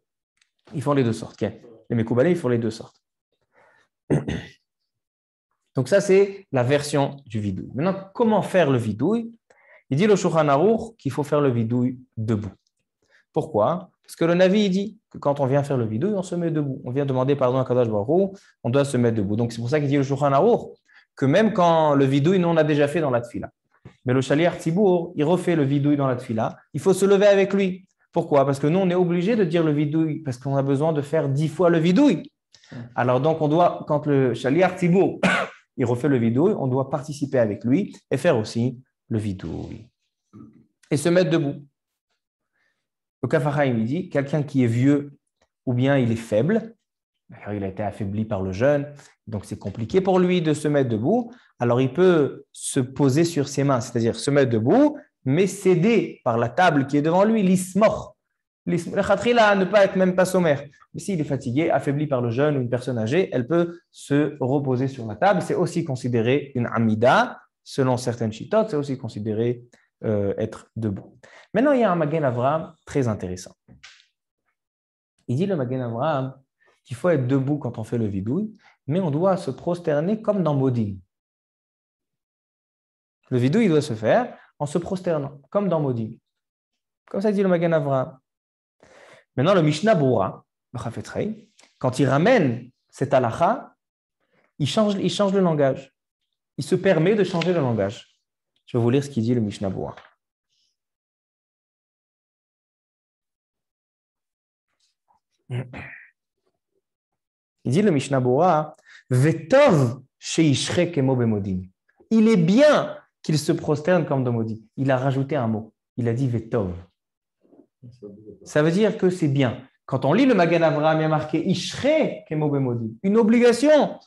Ils font les deux sortes. Okay. Les Mekoubalés, ils font les deux sortes. Donc ça, c'est la version du vidouille. Maintenant, comment faire le vidouille? Il dit le Shulchan Aruch qu'il faut faire le vidouille debout. Pourquoi? Parce que le Navi il dit que quand on vient faire le vidouille, on se met debout. On vient demander pardon à Kadosh Baruch Hu, on doit se mettre debout. Donc c'est pour ça qu'il dit le Shulchan Aruch que même quand le vidouille, nous on a déjà fait dans la tfila. Mais le Shaliach Tzibour, il refait le vidouille dans la tfila. Il faut se lever avec lui. Pourquoi? Parce que nous on est obligé de dire le vidouille parce qu'on a besoin de faire 10 fois le vidouille. Alors donc on doit, quand le Shaliach Tzibour il refait le vidouille, on doit participer avec lui et faire aussi le vidouille. Et se mettre debout. Le Kaf HaChaim, il dit, quelqu'un qui est vieux ou bien il est faible, il a été affaibli par le jeûne, donc c'est compliqué pour lui de se mettre debout, alors il peut se poser sur ses mains, c'est-à-dire se mettre debout, mais céder par la table qui est devant lui, l'ismor. Le khatrila, ne pas être même pas sommaire. Mais s'il est fatigué, affaibli par le jeûne ou une personne âgée, elle peut se reposer sur la table. C'est aussi considéré une amida, selon certaines chitotes, c'est aussi considéré être debout. Maintenant, il y a un Magen Avraham très intéressant. Il dit le Magen Avraham qu'il faut être debout quand on fait le vidouille, mais on doit se prosterner comme dans Modim. Le vidouille doit se faire en se prosternant, comme dans Modim. Comme ça dit le Magen Avraham. Maintenant, le Mishnah Bura, le Chafetz Chaim, quand il ramène cette halakha, il change le langage. Il se permet de changer le langage. Je vais vous lire ce qu'il dit le Mishnah Bura. Il dit le Mishnah Bura, Vetov sheishre kemo bemodim. Il est bien qu'il se prosterne comme dans Modim. Il a rajouté un mot. Il a dit Vetov. Ça veut dire que c'est bien. Quand on lit le Magen Avraham, il y a marqué Ishre kemo bemodim. Une obligation.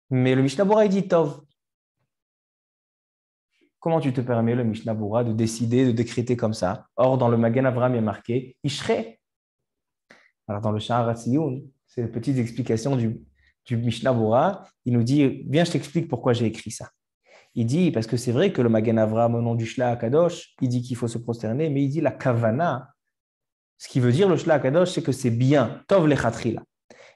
Mais le Mishnah Bura, il dit Tov. Comment tu te permets, le Mishnah Bura, de décider, de décréter comme ça? Or, dans le Magen Avraham, il y a marqué Ishre. Alors, dans le Sha'ar HaTziyun, c'est une petite explication du Mishnah Bura. Il nous dit, viens, je t'explique pourquoi j'ai écrit ça. Il dit, parce que c'est vrai que le Magen Avraham, au nom du Shla HaKadosh, il dit qu'il faut se prosterner, mais il dit la kavana. Ce qui veut dire le Shla HaKadosh, c'est que c'est bien. Tov lechatrila.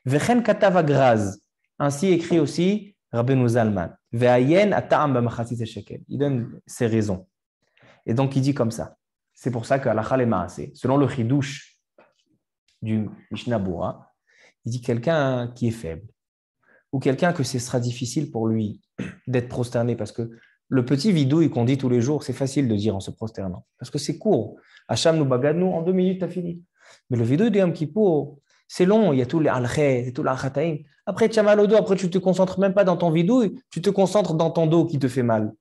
Vechen katav agraz. Ainsi écrit aussi Rabbeinu Zalman. Ve'ayen ata'am b'machatzit shekel. Il donne ses raisons. Et donc, il dit comme ça. C'est pour ça qu'à la Chal Ma'aseh, selon le Chidouche du Mishnah Bura, il dit quelqu'un qui est faible ou quelqu'un que ce sera difficile pour lui d'être prosterné parce que le petit vidouille qu'on dit tous les jours, c'est facile de dire en se prosternant parce que c'est court. Hacham nous bagadnou, en 2 minutes, tu as fini. Mais le vidouille de Yom Kippour, c'est long, il y a tous les al-khay, tout l'achataïm. Après, tu as mal au dos, après, tu ne te concentres même pas dans ton vidouille, tu te concentres dans ton dos qui te fait mal.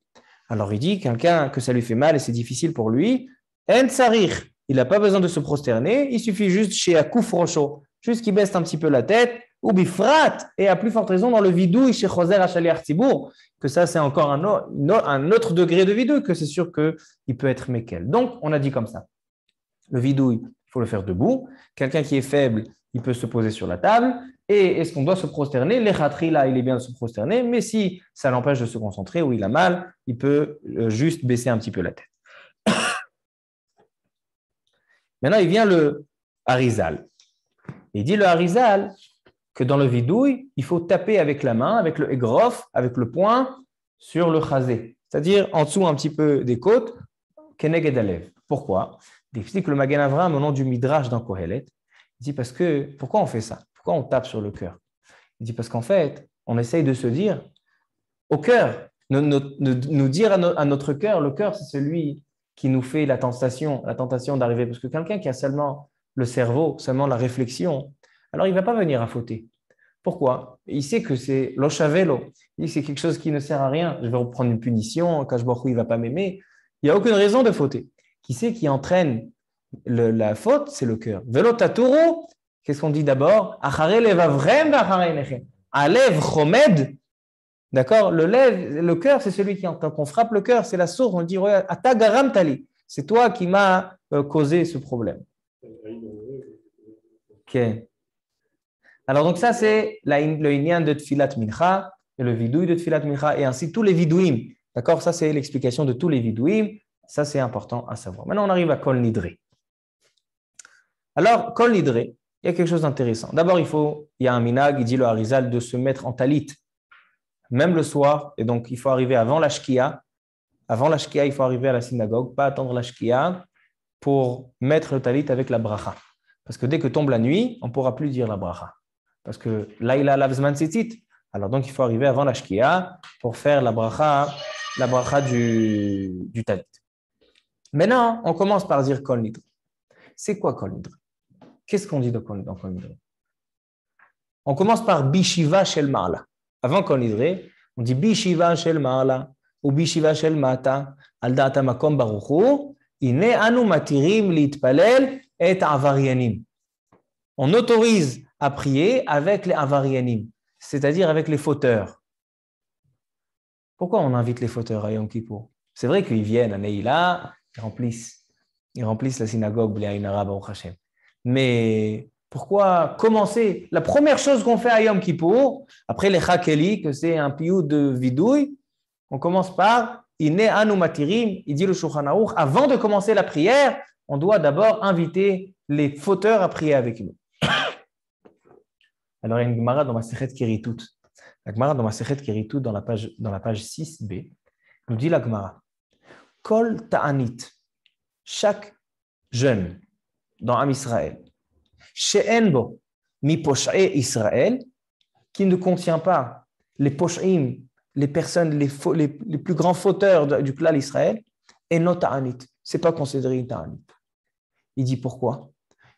Alors, il dit, quelqu'un que ça lui fait mal et c'est difficile pour lui, en tsarir, il n'a pas besoin de se prosterner, il suffit juste chez Akouf Rocho, juste qu'il baisse un petit peu la tête, ou bifrat, et à plus forte raison dans le vidouille chez Choser Hachaliach Tzibour, que ça, c'est encore un autre degré de vidouille, que c'est sûr qu'il peut être mékel. Donc, on a dit comme ça. Le vidouille, il faut le faire debout. Quelqu'un qui est faible, il peut se poser sur la table. Et est-ce qu'on doit se prosterner? Les khatri, là, il est bien de se prosterner. Mais si ça l'empêche de se concentrer ou il a mal, il peut juste baisser un petit peu la tête. Maintenant, il vient le harizal. Il dit le harizal que dans le vidouille, il faut taper avec la main, avec le egrof, avec le poing, sur le chazé, c'est-à-dire en dessous un petit peu des côtes, Keneged Alev. Pourquoi? Il explique le Magen Avraham au nom du Midrash dans Kohelet. Il dit parce que, pourquoi on fait ça? Pourquoi on tape sur le cœur? Il dit parce qu'en fait, on essaye de se dire au cœur, nous dire à notre cœur, le cœur c'est celui qui nous fait la tentation d'arriver, parce que quelqu'un qui a seulement le cerveau, seulement la réflexion, alors il ne va pas venir à fauter. Pourquoi? Il sait que c'est l'oshavelo, il dit que c'est quelque chose qui ne sert à rien, je vais reprendre une punition, Kadosh Baruch Hu, il ne va pas m'aimer, il n'y a aucune raison de fauter. Qui c'est qui entraîne la faute? C'est le cœur. Velo taturu, qu'est-ce qu'on dit d'abord? Achare levavrem v'achare nechem. Alev chomed. D'accord? Le cœur, c'est celui qui, quand on frappe le cœur, c'est la source. On dit, Ata garam tali. C'est toi qui m'as causé ce problème. Ok. Alors, donc, ça, c'est le inyan de Tfilat Mincha et le vidouille de Tfilat Mincha et ainsi tous les vidouim. D'accord? Ça, c'est l'explication de tous les vidouim. Ça, c'est important à savoir. Maintenant, on arrive à Kol Nidre. Alors, Kol Nidre, il y a quelque chose d'intéressant. D'abord, il y a un minag, il dit le Harizal, de se mettre en talit, même le soir. Et donc, il faut arriver avant la shkia. Avant la shkia, il faut arriver à la synagogue, pas attendre la shkia pour mettre le talit avec la bracha. Parce que dès que tombe la nuit, on ne pourra plus dire la bracha. Parce que là, il a l'avzman tzitzit. Alors, donc, il faut arriver avant la shkia pour faire la bracha du talit. Maintenant, on commence par dire Kol Nidre. C'est quoi Kol Nidre? Qu'est-ce qu'on dit dans Kol Nidre? On commence par Bishiva Shel Ma'ala. Avant Kol Nidre, on dit Bishiva Shel Ma'ala ou Bishiva Shel Mata al da'ata makom baruch hu ine anu matirim litpalel et avaryanim. On autorise à prier avec les avaryanim, c'est-à-dire avec les fauteurs. Pourquoi on invite les fauteurs à Yom Kippour? C'est vrai qu'ils viennent à Neila, ils remplissent la synagogue B'li Hara Baruch Hashem. Mais pourquoi commencer? La première chose qu'on fait à Yom Kippour, après les Chakeli, que c'est un piyou de vidouille, on commence par Ine Anu Matirim, il dit le Shulchan Aruch, avant de commencer la prière, on doit d'abord inviter les fauteurs à prier avec nous. Alors il y a une Gemara dans Masechet Keritut. La Gemara dans Masechet Keritut, dans la page 6b, nous dit la Gemara, Kol Ta'anit, chaque jeune dans Am Israël, She'en bo mi posh'e Israël, qui ne contient pas les posh'im, les personnes, les plus grands fauteurs du clan Israël, et no ta'anit. Ce n'est pas considéré une ta'anit. Il dit pourquoi?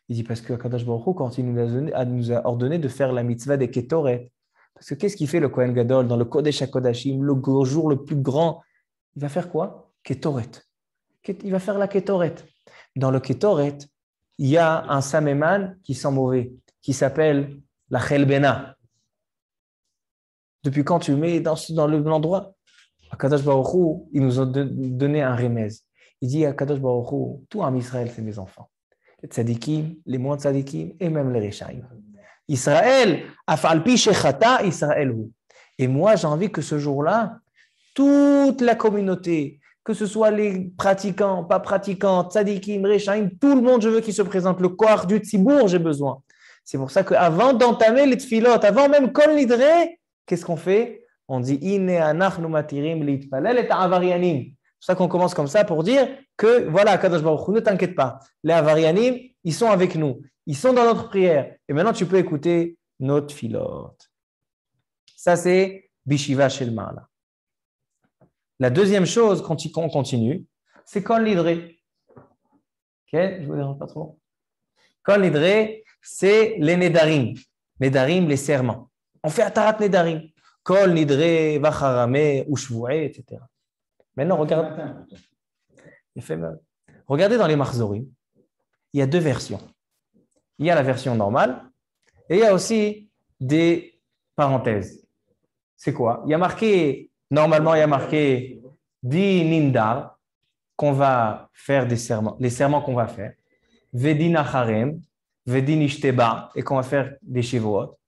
Il dit parce que Kadosh Baruch Hu, quand il nous a ordonné de faire la mitzvah des Ketoret, parce que qu'est-ce qu'il fait le Kohen Gadol dans le Kodesh HaKodashim, le jour le plus grand? Il va faire quoi? Ketoret. Il va faire la Ketoret. Dans le Ketoret, il y a un saméman qui sent mauvais, qui s'appelle la Chelbena. Depuis quand tu mets dans l'endroit? Akadosh Baruch Hu, il nous a donné un remez. Il dit à Akadosh Baruch Hu, tout en Israël, c'est mes enfants. Les tzadikim, les moins tzadikim et même les réchaïm. Israël, afalpi shechata Israël hu. Et moi, j'ai envie que ce jour-là, toute la communauté, que ce soit les pratiquants, pas pratiquants, tzadikim, réchaïm, tout le monde, je veux qu'il se présente. Le koach du tzibour, j'ai besoin. C'est pour ça qu'avant d'entamer les tfilot, avant même Kol Nidre, qu'est-ce qu'on fait? On dit Ine anachnu matirim litpalel et avaryanim. C'est pour ça qu'on commence comme ça pour dire que voilà, Kadosh Baruch Hu, ne t'inquiète pas. Les avaryanim, ils sont avec nous. Ils sont dans notre prière. Et maintenant, tu peux écouter notre filote. Ça, c'est Bishiva Shel Ma'ala. La deuxième chose, quand on continue, c'est Kol Nidre. Ok, je vous dérange pas trop. Kol Nidre, c'est les Nedarim. Nedarim, les serments. On fait Atarat Nedarim. Kol Nidre, Vacharame, Ushvu'e, etc. Maintenant, regardez dans les Machazorim, il y a deux versions. Il y a la version normale et il y a aussi des parenthèses. C'est quoi? Il y a marqué, normalement, il y a marqué Di Nindar, qu'on va faire des serments, les serments qu'on va faire. Vedin Acharem, Vedin Ishteba, et qu'on va faire des Shavuot.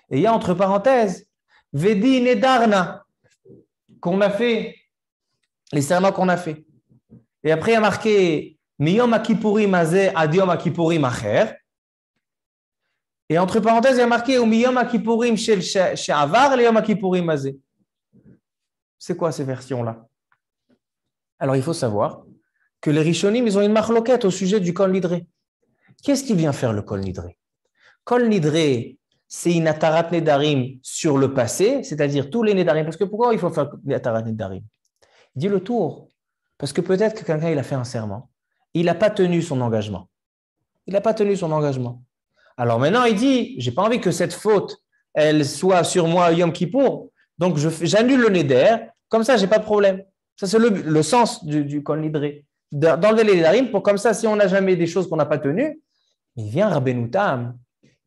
Et il y a entre parenthèses Vedin Nedarna, qu'on a fait, les serments qu'on a fait. Et après, il y a marqué Miyom HaKippurim Hazeh ad Yom HaKippurim Acher. Et entre parenthèses, il y a marqué Miyom HaKippurim Shel She'avar le Yom HaKippurim Hazeh. C'est quoi ces versions-là? Alors, il faut savoir que les Rishonim, ils ont une marloquette au sujet du Kol Nidré. Qu'est-ce qui vient faire le Kol Nidré? Kol Nidré, c'est une Atarat Nedarim sur le passé, c'est-à-dire tous les Nedarim. Parce que pourquoi il faut faire une Atarat Nedarim? Il dit le tour. Parce que peut-être que quelqu'un, il a fait un serment. Il n'a pas tenu son engagement. Il n'a pas tenu son engagement. Alors maintenant, il dit, j'ai pas envie que cette faute, elle soit sur moi Yom Kippour, donc j'annule le Neder, comme ça, j'ai pas de problème. Ça, c'est le sens du Kol Nidré. D'enlever les Nedarim, pour comme ça, si on n'a jamais des choses qu'on n'a pas tenues, il vient Rabbeinu Tam.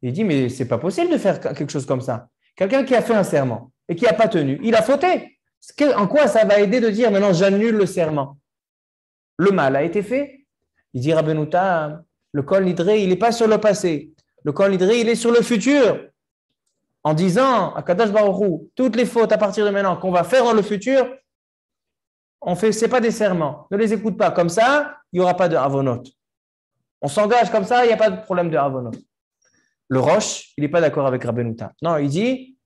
Il dit, mais c'est pas possible de faire quelque chose comme ça. Quelqu'un qui a fait un serment et qui n'a pas tenu, il a fauté. En quoi ça va aider de dire, maintenant, j'annule le serment? Le mal a été fait. Il dit, Rabbeinu Tam, le Kol Nidré, il n'est pas sur le passé. Le Kol Nidré, il est sur le futur. En disant à Kadosh Baruch Hu, toutes les fautes à partir de maintenant qu'on va faire dans le futur, on fait, c'est pas des serments. Ne les écoute pas. Comme ça, il n'y aura pas de avonot. On s'engage comme ça, il n'y a pas de problème de avonot. Le Roche, il n'est pas d'accord avec Rabbeinu Tam. Non, il dit,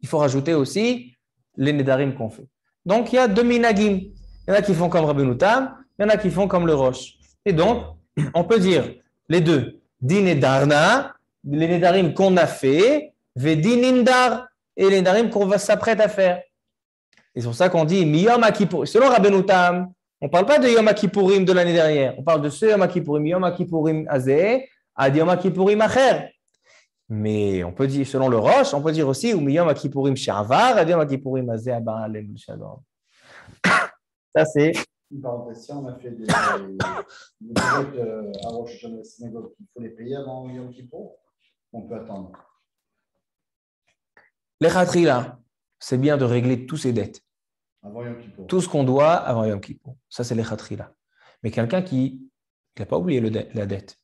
il faut rajouter aussi les Nedarim qu'on fait. Donc, il y a deux minagim. Il y en a qui font comme Rabbeinu Tam, il y en a qui font comme le Roche. Et donc, on peut dire les deux. Din et Darna, les Nedarim qu'on a fait, Vedin Indar, et les Nedarim qu'on s'apprête à faire. Et c'est pour ça qu'on dit Miyom Kippur. Selon Rabbeinu Tam, on ne parle pas de Yom Kippourim de l'année dernière. On parle de ce Yom Kippourim, Yom Kippourim Azeh, ad Yom Kippourim Acher. Mais on peut dire, selon le Roche, on peut dire aussi Miyom Kippourim Shavar, ad Yom Kippourim Azeh, Abba Alem Shalom. Ça, c'est. Une parenthèse, on a fait des dettes à Rosh Hashanah la synagogue. Il faut les payer avant Yom Kippour. On peut attendre. Les Khatrila, c'est bien de régler tous ses dettes. Avant Yom Kippour. Tout ce qu'on doit avant Yom Kippour. Ça, c'est les Khatrila. Mais quelqu'un qui n'a pas oublié la dette,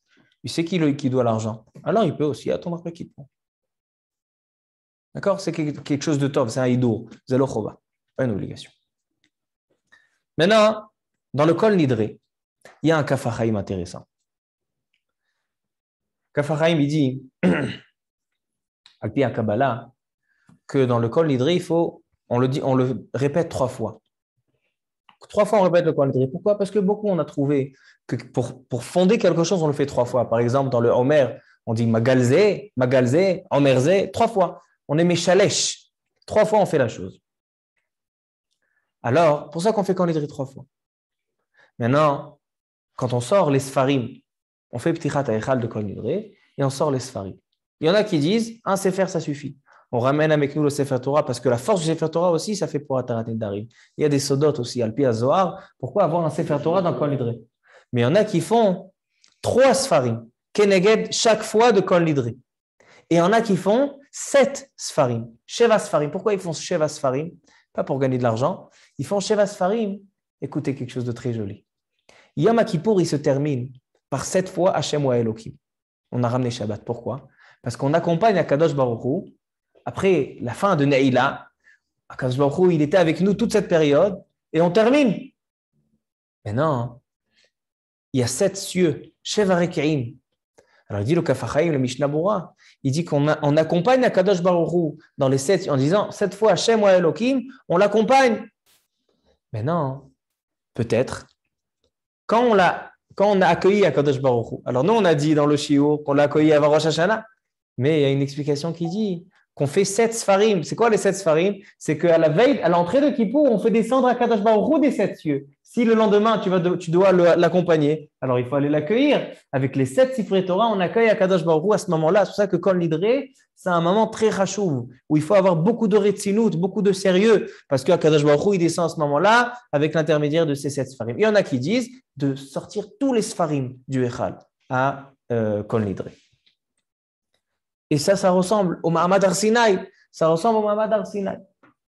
il sait qui doit l'argent, alors il peut aussi attendre après Kippour. D'accord? C'est quelque chose de top, c'est un idour. Zelo Chova. Pas une obligation. Maintenant, dans le Kol Nidré, il y a un Kaf HaChaim intéressant. Kaf HaChaim, il dit, Al-Pi HaKabbalah, que dans le Kol Nidré, on le répète 3 fois. 3 fois, on répète le Kol Nidré. Pourquoi? Parce que beaucoup, on a trouvé que pour fonder quelque chose, on le fait 3 fois. Par exemple, dans le Homer, on dit Magalzé, Magalzé, Homerzé, 3 fois. On est Meshalesh. 3 fois, on fait la chose. Alors, pour ça qu'on fait Kol Nidré 3 fois. Maintenant, quand on sort les Sfarim, on fait Ptichat HaEchal de Kol Nidré et on sort les Sfarim. Il y en a qui disent, un Sefer, ça suffit. On ramène avec nous le Sefer Torah parce que la force du Sefer Torah aussi, ça fait pour Atarat Nedarim. Il y a des Sodot aussi, Al-Pi HaZohar. Pourquoi avoir un Sefer Torah dans Kol Nidré? Mais il y en a qui font 3 Sfarim, Keneged chaque fois de Kol Nidré. Et il y en a qui font 7 Sfarim, Sheva Sfarim. Pourquoi ils font Sheva Sfarim? Pas pour gagner de l'argent. Ils font Sheva Sfarim. Écoutez quelque chose de très joli. Yom Kippour, il se termine par 7 fois Hashem wa Elohim. On a ramené Shabbat. Pourquoi? Parce qu'on accompagne Akadosh Baruch Hu. Après la fin de Neila, Akadosh Baruch Hu, il était avec nous toute cette période et on termine. Mais non, il y a 7 cieux, Sheva Rekeim. Alors il dit le Kaf HaChaim, le Mishnah Bora, il dit qu'on accompagne Akadosh Baruch Hu dans les 7 en disant 7 fois Hashem wa Elohim, on l'accompagne. Mais non, peut-être. Quand on a accueilli Akadosh Baruch Hu, alors nous on a dit dans le Shiur qu'on l'a accueilli avant Rosh Hashanah, mais il y a une explication qui dit qu'on fait 7 Sfarim. C'est quoi les 7 Sfarim? C'est qu'à la veille, à l'entrée de Kippour, on fait descendre Akadosh Baruch Hu des 7 cieux. Si le lendemain tu dois l'accompagner, alors il faut aller l'accueillir. Avec les 7 Sifrei Torah, on accueille Akadosh Baruch Hu à ce moment-là. C'est pour ça que Kol Nidré, c'est un moment très chachouv, où il faut avoir beaucoup de retzinout, beaucoup de sérieux, parce qu'Akadosh Baruch Hu, il descend à ce moment-là avec l'intermédiaire de ces 7 Sfarim. Il y en a qui disent de sortir tous les Sfarim du Echal à Kol Nidré. Et ça ressemble au Mahamad Har Sinaï. Ça ressemble au Mahamad Har Sinaï.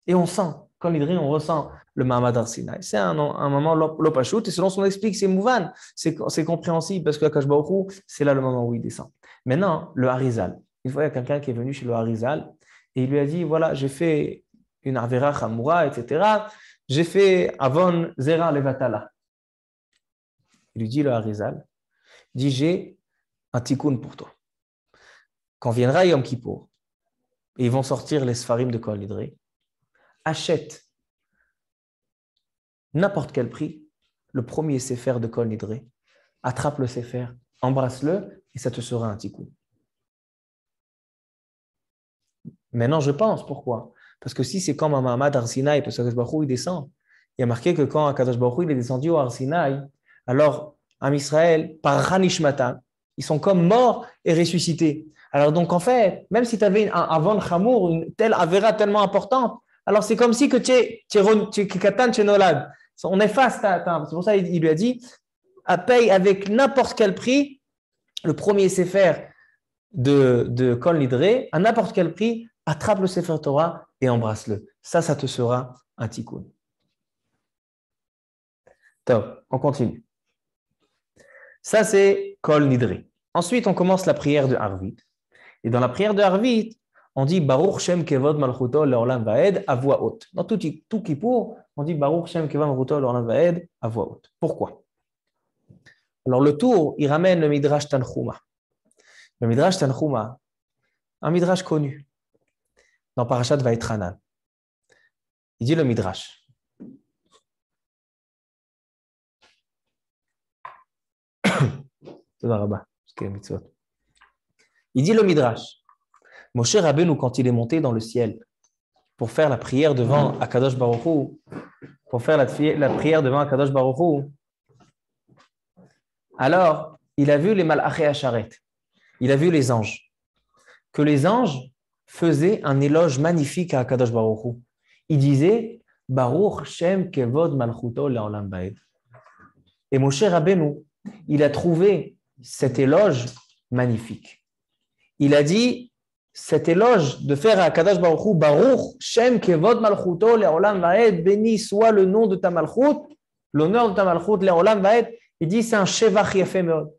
Et on sent, Kol Nidré, on ressent le Mahamad Har Sinaï. C'est un moment l'opachut, et selon ce qu'on explique, c'est mouvan, c'est compréhensible, parce que Akadosh Baruch Hu, c'est là le moment où il descend. Maintenant, le Harizal. Une fois, il y a quelqu'un qui est venu chez le Harizal, et il lui a dit, voilà, j'ai fait une Avera Chamoura, etc. J'ai fait Avon Zera Levatala. Il lui dit, le Harizal, dit, j'ai un tikkun pour toi. Quand viendra Yom Kippour, et ils vont sortir les Sfarim de Kol Nidré, achète n'importe quel prix le premier Sefer de Kol Nidre, attrape le Sefer, embrasse-le et ça te sera un tikkun. Maintenant, je pense, pourquoi? Parce que si c'est comme un Mahamad Har Sinaï, parce que Akadosh Baruch Hu, il descend, il y a marqué que quand Akadosh Baruch Hu, il est descendu au Har Sinaï, alors, Am Israël, par Hanishmatan, ils sont comme morts et ressuscités. Alors donc, en fait, même si tu avais un Avon Chamour, une telle Avera tellement importante, alors c'est comme si que tu es Katan Chenolad. On efface c'est pour ça qu'il lui a dit, paye avec n'importe quel prix, le premier Sefer de Kol Nidre, à n'importe quel prix, attrape le Sefer Torah et embrasse-le. Ça te sera un tikkun. Top, on continue. Ça, c'est Kol Nidre. Ensuite, on commence la prière de Harvit. Et dans la prière de Harvit, on dit Baruch Shem Kevod Malchuto Leolam Vaed à voix haute. Dans tout Kippour, on dit Baruch Shem Kevod Malchuto Leolam Vaed à voix haute. Pourquoi? Alors, le tour, il ramène le Midrash Tanchuma. Le Midrash Tanchuma, un Midrash connu, dans Parashat Vaïtranan. Il dit le Midrash. Il dit le Midrash. Moshe Rabbeinu, quand il est monté dans le ciel pour faire la prière devant Akadosh Baruch Hu, la prière devant Akadosh Baruch Hu, alors il a vu les Malachei Asharet, il a vu les anges, que les anges faisaient un éloge magnifique à Akadosh Baruch Hu. Il disait Baruch Shem Kevod Malchuto Leolam Vaed. Et Moshe Rabbeinu, il a trouvé cet éloge magnifique. Il a dit cet éloge de faire à Akadosh Baruch Hu, Baruch Shem Kevod Malchuto Leolam Vaed, béni soit le nom de ta Malchut, l'honneur de ta Malchut Leolam Vaed. Il dit c'est un Shevach Yafé Meod.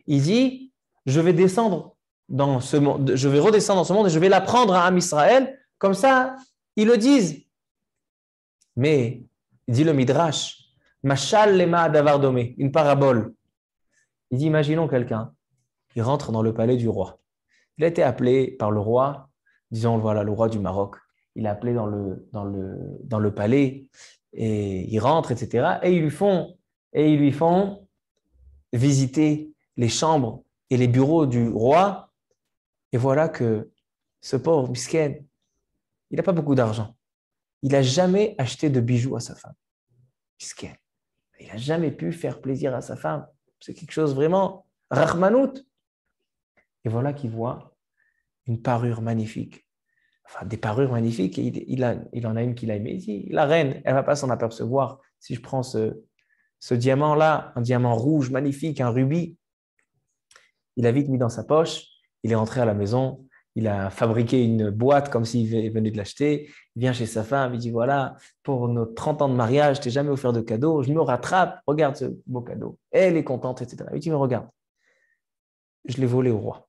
Il dit je vais descendre dans ce monde, je vais redescendre dans ce monde et je vais l'apprendre à Am Israël, comme ça ils le disent. Mais il dit le Midrash, Mashal Lema Davar Domé, une parabole. Il dit imaginons quelqu'un qui rentre dans le palais du roi. Il a été appelé par le roi, disons voilà le roi du Maroc. Il est appelé dans le palais et il rentre, etc. Et ils lui font visiter les chambres et les bureaux du roi. Et voilà que ce pauvre misken, il n'a pas beaucoup d'argent. Il n'a jamais acheté de bijoux à sa femme. Misken. Il n'a jamais pu faire plaisir à sa femme. C'est quelque chose vraiment rachmanout. Et voilà qu'il voit une parure magnifique. Enfin, des parures magnifiques. Et il en a une qu'il a aimée. Il dit, la reine, elle ne va pas s'en apercevoir si je prends ce diamant-là, un diamant rouge magnifique, un rubis. Il a vite mis dans sa poche. Il est rentré à la maison. Il a fabriqué une boîte comme s'il venait de l'acheter. Il vient chez sa femme. Il dit, voilà, pour nos 30 ans de mariage, je t'ai jamais offert de cadeau. Je me rattrape. Regarde ce beau cadeau. Elle est contente, etc. Il dit, mais regarde, je l'ai volé au roi.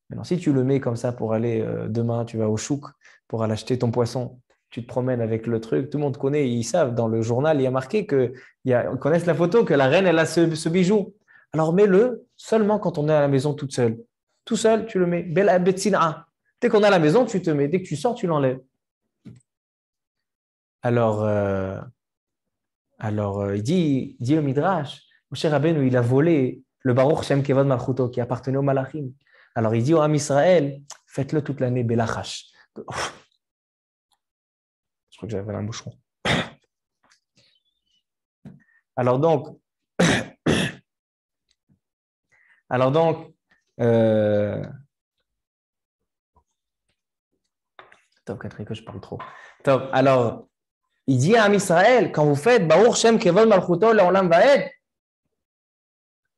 Maintenant, si tu le mets comme ça pour aller demain, tu vas au chouk pour aller acheter ton poisson, tu te promènes avec le truc, tout le monde connaît, ils savent, dans le journal, il y a marqué ils connaissent la photo, que la reine, elle a ce bijou. Alors mets-le seulement quand on est à la maison toute seule. Tout seul, tu le mets. Bel Betsina. Dès qu'on est à la maison, tu te mets. Dès que tu sors, tu l'enlèves. Alors il dit le Midrash, Moshe Rabbeinu, il a volé le Baruch Shem Kevod Malchuto qui appartenait au Malachim. Alors il dit au Am Israël, faites-le toute l'année, Belachash. Je crois que j'avais un moucheron. Alors donc, top, Catherine, que je parle trop. Top, alors, il dit à Am Israël, quand vous faites Baruch Shem Kevod Malchuto Leolam Vaed,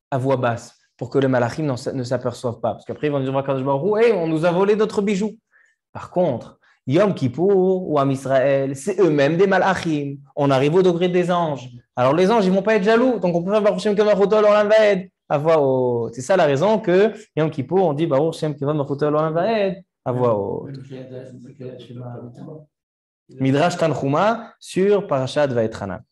à voix basse, pour que les malachim ne s'aperçoivent pas. Parce qu'après, ils vont dire hey, on nous a volé d'autres bijoux. Par contre, Yom Kippour ou Am Israël, c'est eux-mêmes des malachim. On arrive au degré des anges. Alors les anges, ils ne vont pas être jaloux. Donc on peut faire Baruch Shem Kevod Malchuto Leolam Vaed à voix haute. C'est ça la raison que Yom Kippour, on dit Baruch Shem Kevod Malchuto Leolam Vaed à voix haute. Midrash Tanchuma sur Parashat Vaïtranan.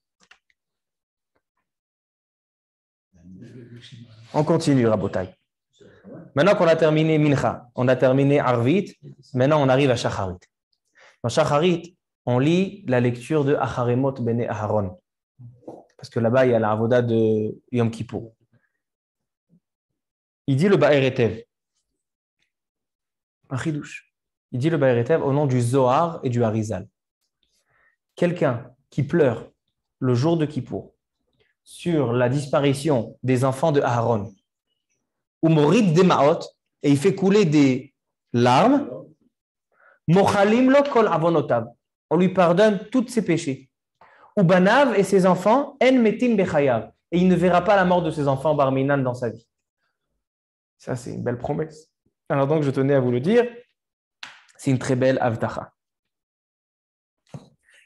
On continue, Rabotai. Maintenant qu'on a terminé Mincha, on a terminé Arvit, maintenant on arrive à Shacharit. Dans Shacharit, on lit la lecture de Acharemot Bene Aharon. parce que là-bas, il y a la avoda de Yom Kippour. Il dit le Ba'er Etev. Un chidouche. Il dit le Ba'er Etev au nom du Zohar et du Harizal. Quelqu'un qui pleure le jour de Kippour sur la disparition des enfants de Aaron, ou Morid des Maot, et il fait couler des larmes, Mochalim lo kol avonotav. On lui pardonne tous ses péchés. Ou Banav et ses enfants, en metim bechayav. Et il ne verra pas la mort de ses enfants Barminan dans sa vie. Ça, c'est une belle promesse. Alors donc, je tenais à vous le dire, c'est une très belle avtacha.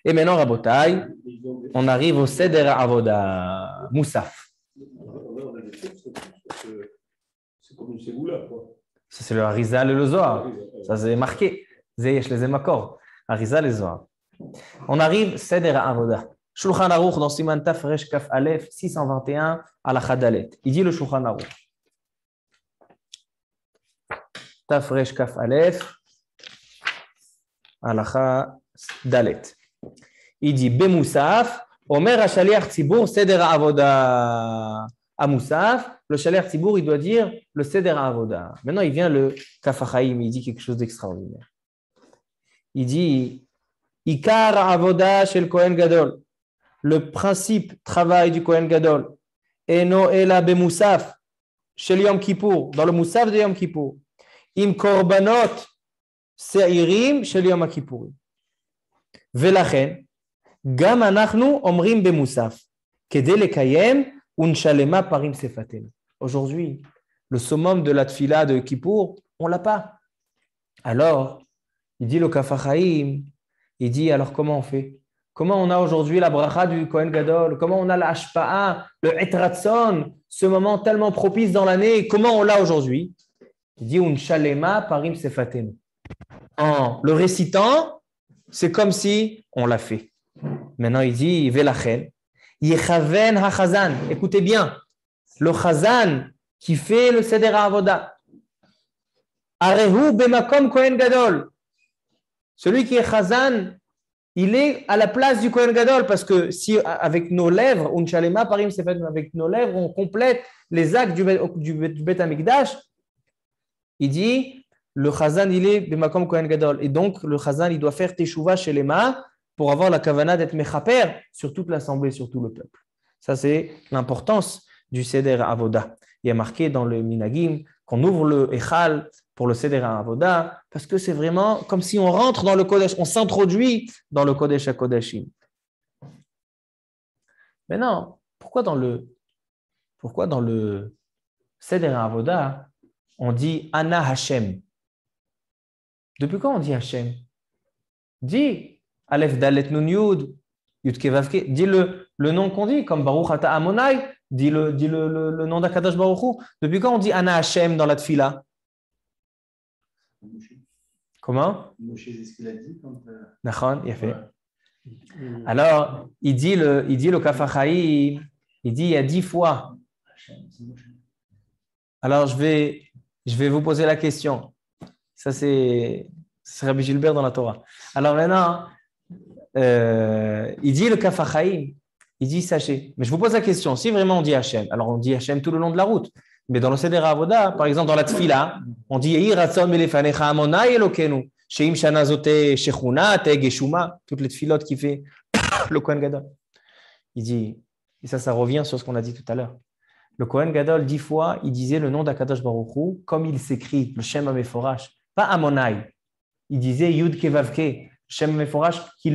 Et maintenant, Rabotai, on arrive au Seder Avoda, Moussaf. C'est comme une ségoula, quoi. Ça, c'est le Harizal et le Zohar. Ça, c'est marqué. Zeyesh les Emakor. Harizal et Zohar. On arrive, Seder Avoda. Shulchan Aruch dans Siman Taf Resh Kaf Aleph 621 à la Chadalet. Il dit le Shulchan Aruch. Taf Resh Kaf Aleph à la Chadalet. Il dit Bemoussaf, Omer Hashaliach Tzibour Seder Avoda. À Moussaf, le Shaliach Tzibour, il doit dire le Seder Avoda. Maintenant, il vient le Kaf HaChaim, il dit quelque chose d'extraordinaire. Il dit Ikar Avoda shel Kohen Gadol. Le principe travail du Kohen Gadol. Eno ela bemoussaf shel Yom Kippour. Dans le Moussaf de Yom Kippour. Im korbanot seirim shel Yom Kippour. Velachen. Gam anachnu omrim bemoussaf. Kedei lekayem unshalema parim sefaten. Aujourd'hui, le summum de la tfila de Kippour, on l'a pas. Alors, il dit le Kaf HaChaim, il dit alors comment on fait? Comment on a aujourd'hui la bracha du Kohen Gadol? Comment on a la hashpa'a, le etratson, ce moment tellement propice dans l'année? Comment on l'a aujourd'hui? Il dit unshalema parim sefaten. En le récitant, c'est comme si on l'a fait. Maintenant, il dit Velachen, Yechaven HaChazan. Écoutez bien, le Chazan qui fait le Seder Avoda. Arehu Bemakom Kohen Gadol. Celui qui est Chazan, il est à la place du Kohen Gadol parce que si avec nos lèvres, Unshalema Parim Sefet, avec nos lèvres, on complète les actes du Bet Amikdash, il dit le Chazan, il est Bemakom Kohen Gadol. Et donc, le Chazan, il doit faire Teshuvah chez les mains pour avoir la kavana d'être mechaper sur toute l'assemblée, sur tout le peuple. Ça, c'est l'importance du Seder Avoda. Il y a marqué dans le Minagim qu'on ouvre le Echal pour le Seder Avoda parce que c'est vraiment comme si on rentre dans le Kodesh, on s'introduit dans le Kodesh HaKodeshim. Maintenant, pourquoi dans le Seder Avoda, on dit Ana Hashem? Depuis quand on dit Hashem? Dis Aleph Dalet Nun Yud, Yud Kevavke, dis le nom qu'on dit, comme Baruch Ata Amonai, dis le nom d'Akadosh Baruch Hu. Depuis quand on dit Ana Hashem dans la Tfila? Comment? Moshe, c'est ce qu'il a dit quand. Nachon, il a fait. Alors, il dit le Kaf HaChaim, il dit il y a 10 fois. Alors, je vais vous poser la question. Ça, c'est Rabbi Gilbert dans la Torah. Alors maintenant, il dit le Kaf HaChaim, il dit sachez. Mais je vous pose la question, si vraiment on dit Hachem, alors on dit Hachem tout le long de la route. Mais dans le Seder Avoda, par exemple dans la Tfila, on dit Yehi Ratzon Melefanecha Amonai Elokenu, Sheim Shana Zote Shechuna Te Geshuma, toutes les tfilotes qui fait le Kohen Gadol. Il dit, et ça revient sur ce qu'on a dit tout à l'heure. Le Kohen Gadol, 10 fois, il disait le nom d'Akadosh Baruch Hu comme il s'écrit, le Shem HaMeforash, pas Amonai. Il disait Yud Kevavke, Shem HaMeforash, qui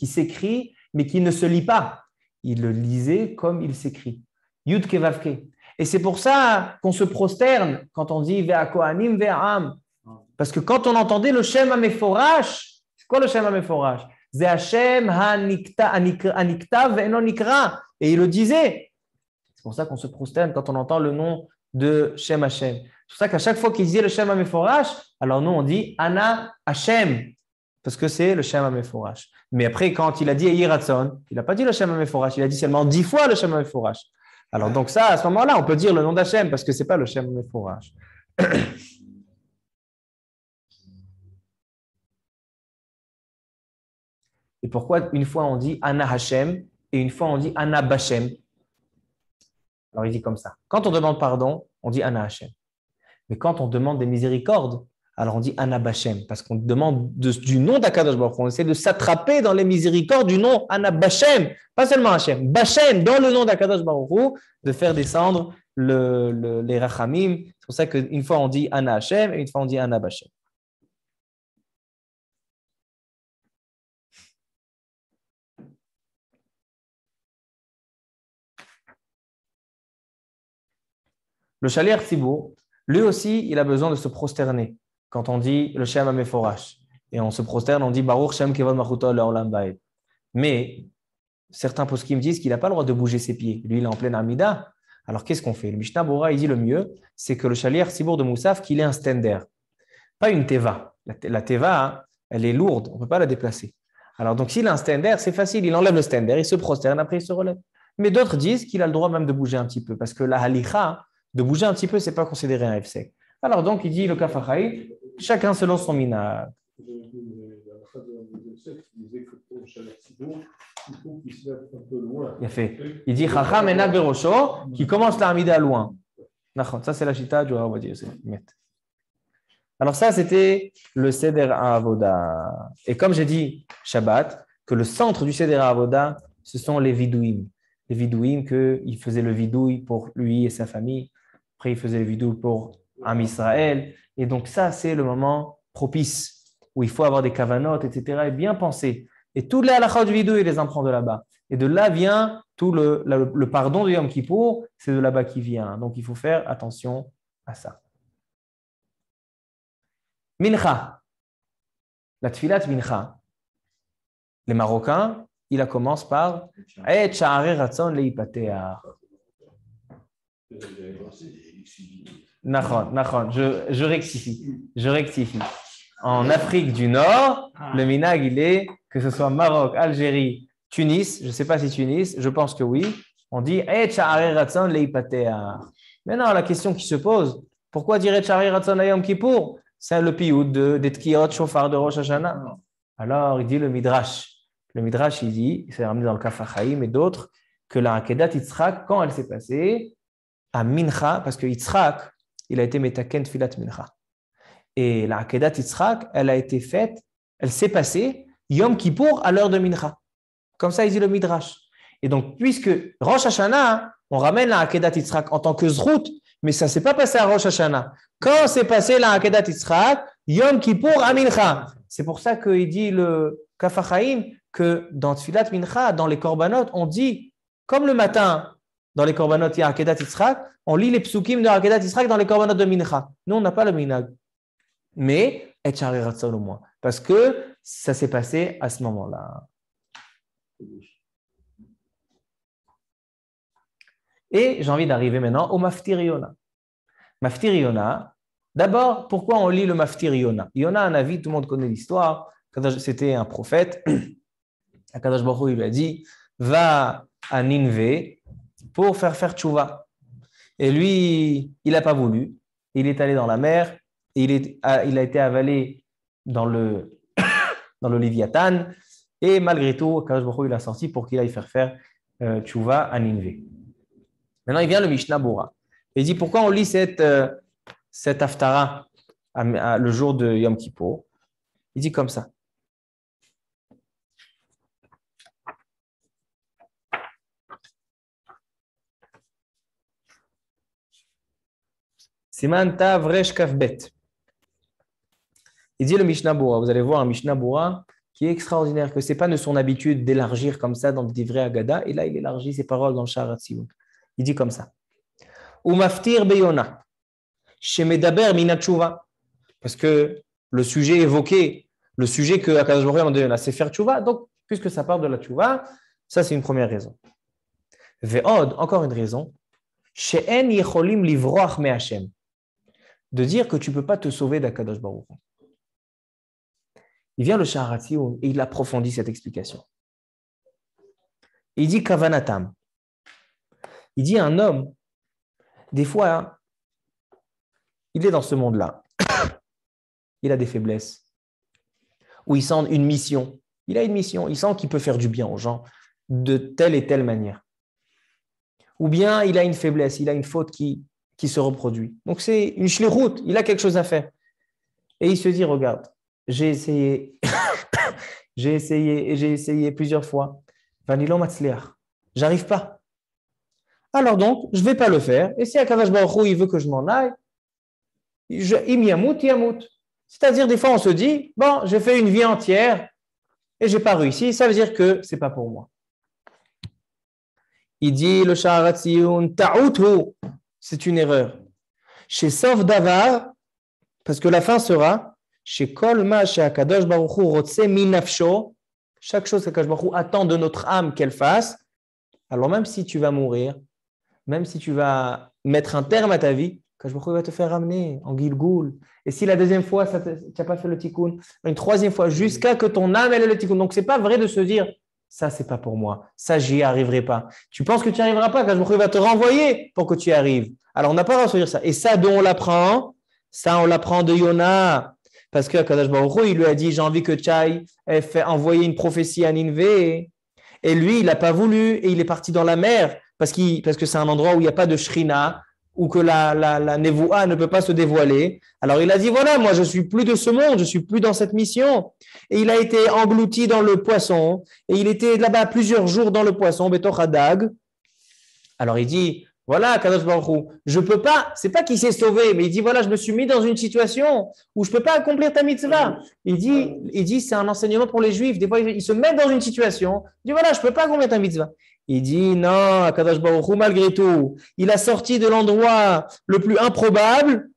s'écrit, mais qui ne se lit pas. Il le lisait comme il s'écrit. Yud Kevavke. Et c'est pour ça qu'on se prosterne quand on dit Ve'a Kohanim Ve'am. Parce que quand on entendait le Shem HaMeforash, c'est quoi le Shem HaMeforash? C'est Hashem Hanikta Ve'eno Nikra. Et il le disait. C'est pour ça qu'on se prosterne quand on entend le nom de Shem Hashem. C'est pour ça qu'à chaque fois qu'il disait le Shem HaMeforash, alors nous on dit Ana Hashem. Parce que c'est le Shem HaMeforash. Mais après, quand il a dit Yehi Ratzon, il n'a pas dit le Shem HaMeforash, il a dit seulement 10 fois le Shem HaMeforash. Alors donc ça, à ce moment-là, on peut dire le nom d'Hachem parce que ce n'est pas le Shem HaMeforash. Et pourquoi une fois on dit Ana Hashem et une fois on dit Ana Bashem. Alors il dit comme ça. Quand on demande pardon, on dit Ana Hashem. Mais quand on demande des miséricordes, alors on dit Ana Bashem, parce qu'on demande du nom d'Akadosh Baruch Hu. On essaie de s'attraper dans les miséricordes du nom Ana Bashem, pas seulement Hashem, Bashem, dans le nom d'Akadosh Baruch Hu, de faire descendre les Rachamim. C'est pour ça qu'une fois on dit Ana Hashem et une fois on dit Ana Bashem. Le Shaliach Tzibour, lui aussi, il a besoin de se prosterner. Quand on dit le Shem HaMeforash, et on se prosterne, on dit Baruch Shem Kevod Malchuto Le'olam Va'ed. Mais certains poskim disent qu'il n'a pas le droit de bouger ses pieds. Lui, il est en pleine Amida. Alors, qu'est-ce qu'on fait? Le Mishnah Bora, il dit le mieux, c'est que le Shaliach Tzibour de Moussaf, qu'il ait un stender, pas une teva. La teva, hein, elle est lourde, on ne peut pas la déplacer. Alors, donc, s'il a un stender, c'est facile, il enlève le stender, il se prosterne, après il se relève. Mais d'autres disent qu'il a le droit même de bouger un petit peu, parce que la halicha, de bouger un petit peu, ce n'est pas considéré un F-sec. Alors donc, il dit le Kafachaï, chacun selon son minag. Il a fait. Il dit Chacham Enag Berosho, qui commence la Hamida loin. Ça, c'est la chita du Rav Ovadia Yosef. Alors ça, c'était le Seder Avoda. Et comme j'ai dit Shabbat, que le centre du Seder Avoda, ce sont les vidouim. Les vidouim, qu'il faisait le vidouille pour lui et sa famille. Après, il faisait le vidouille pour Am Israël. Et donc ça, c'est le moment propice où il faut avoir des kavanot, etc. et bien penser. Et tous les halachot du vidouille, il les en prend de là-bas. Et de là vient tout le pardon de Yom Kippour, c'est de là-bas qui vient. Donc il faut faire attention à ça. Mincha, la tfilat mincha. Les Marocains, il commence par Et sha'arei ratzon leipateach. Nachon, je rectifie. En Afrique du Nord, le minag, il est que ce soit Maroc, Algérie, Tunis, je ne sais pas si Tunis, je pense que oui, on dit Et sha'arei ratzon leipateach. Maintenant, la question qui se pose, pourquoi dire Et sha'arei ratzon le Yom Kippour? C'est le piout des tkiyot, chauffard de Rosh Hashanah. Alors, il dit le Midrash. Le Midrash, il dit, c'est ramené dans le Kaf HaChaim et d'autres, que la Akedat Yitzhak, quand elle s'est passée, à Mincha, parce que Yitzhak, il a été metaken filat Mincha. Et la Akedat Yitzhak, elle a été faite, elle s'est passée Yom Kippour à l'heure de Mincha. Comme ça, il dit le Midrash. Et donc, puisque Rosh Hashanah, on ramène la Akedat Yitzhak en tant que Zrout, mais ça ne s'est pas passé à Rosh Hashanah. Quand c'est passé la Akedat Yitzhak, Yom Kippour à Mincha. C'est pour ça qu'il dit le Kaf HaChaim que dans Tfilat Mincha, dans les Korbanot, on dit, comme le matin, dans les Korbanot, il y a Akedat Yitzhak, on lit les psukim de Akedat Yitzhak dans les Korbanot de Mincha. Nous, on n'a pas le minag. Mais, et sha'arei ratzon au moins. Parce que ça s'est passé à ce moment-là. Et j'ai envie d'arriver maintenant au Maftir Yona. Maftir Yona, d'abord, pourquoi on lit le Maftir Yona? Yona, un avis, tout le monde connaît l'histoire. C'était un prophète. Akadosh Baruch Hu lui a dit va à Ninvé pour faire tchouva. Et lui, il n'a pas voulu. Il est allé dans la mer et il a été avalé dans le Léviathan. Et malgré tout, Akadosh Baruch Hu l'a sorti pour qu'il aille faire tchouva à Ninvé. Maintenant, il vient le Mishnah Bora. Il dit pourquoi on lit cette Haftara le jour de Yom Kippour. Il dit comme ça. Siman Tav Resh Kaf Bet. Il dit le Mishnah Bora. Vous allez voir un Mishnah Bora qui est extraordinaire, que ce n'est pas de son habitude d'élargir comme ça dans le Divrei Agada. Et là, il élargit ses paroles dans le Sha'ar HaTziyun. Il dit comme ça. Ou maftir beyona. Shemedaber mina tshuva. Parce que le sujet évoqué, le sujet que Akadosh Baruch Hu a demandé, c'est faire tshuva. Donc, puisque ça parle de la tshuva, ça c'est une première raison. Ve'od, encore une raison. She'en yecholim livroach me Hashem. De dire que tu ne peux pas te sauver d'Akadosh Baruch Hu. Il vient le Sha'ar HaTziyun et il approfondit cette explication. Il dit kavanatam. Il dit un homme, des fois, il est dans ce monde-là. Il a des faiblesses. Ou il sent une mission. Il a une mission. Il sent qu'il peut faire du bien aux gens. de telle et telle manière. Ou bien il a une faiblesse, il a une faute qui se reproduit. Donc c'est une shlichut, il a quelque chose à faire. Et il se dit, regarde, j'ai essayé, j'ai essayé plusieurs fois. Vanilo matzliach, j'arrive pas. Alors donc, je ne vais pas le faire. Et si Akadosh Baruch Hu, il veut que je m'en aille, im yamout, yamout. C'est-à-dire, des fois, on se dit, bon, j'ai fait une vie entière et je n'ai pas réussi. Ça veut dire que ce n'est pas pour moi. Il dit, le Sha'arat Tziyun, ta'uthu, c'est une erreur. Chez Sof Davar, parce que la fin sera, chez Kol Ma, chez Akadosh Baruch Hu, Rotse Minafsho, chaque chose qu'Akadosh Baruch Hu attend de notre âme qu'elle fasse, alors même si tu vas mourir, même si tu vas mettre un terme à ta vie, Akadosh Baruch Hu va te faire ramener en Gilgoul. Et si la deuxième fois, tu n'as pas fait le tikkun, une troisième fois, jusqu'à que ton âme elle ait le tikkun. Donc, ce n'est pas vrai de se dire, ça, ce n'est pas pour moi, ça, j'y arriverai pas. Tu penses que tu n'y arriveras pas, Akadosh Baruch Hu va te renvoyer pour que tu y arrives. Alors, on n'a pas le droit de se dire ça. Et ça, d'où on l'apprend? Ça, on l'apprend de Yona. Parce que Akadosh Baruch Hu, il lui a dit, j'ai envie que tu ailles envoyer une prophétie à Ninvé. Et lui, il n'a pas voulu et il est parti dans la mer parce que c'est un endroit où il n'y a pas de shrina, ou que la nevoua ne peut pas se dévoiler. Alors il a dit, voilà, moi je ne suis plus de ce monde, je ne suis plus dans cette mission. Et il a été englouti dans le poisson, et il était là-bas plusieurs jours dans le poisson, Betoch Hadag. Alors il dit, voilà, Kadosh Baruch Hu, je ne peux pas, c'est pas qu'il s'est sauvé, mais il dit, voilà, je me suis mis dans une situation où je ne peux pas accomplir ta mitzvah. Il dit, c'est un enseignement pour les Juifs. Des fois, ils se mettent dans une situation, il dit, voilà, je ne peux pas accomplir ta mitzvah. Il dit non, Kadosh Baruch Hu, malgré tout, il a sorti de l'endroit le plus improbable,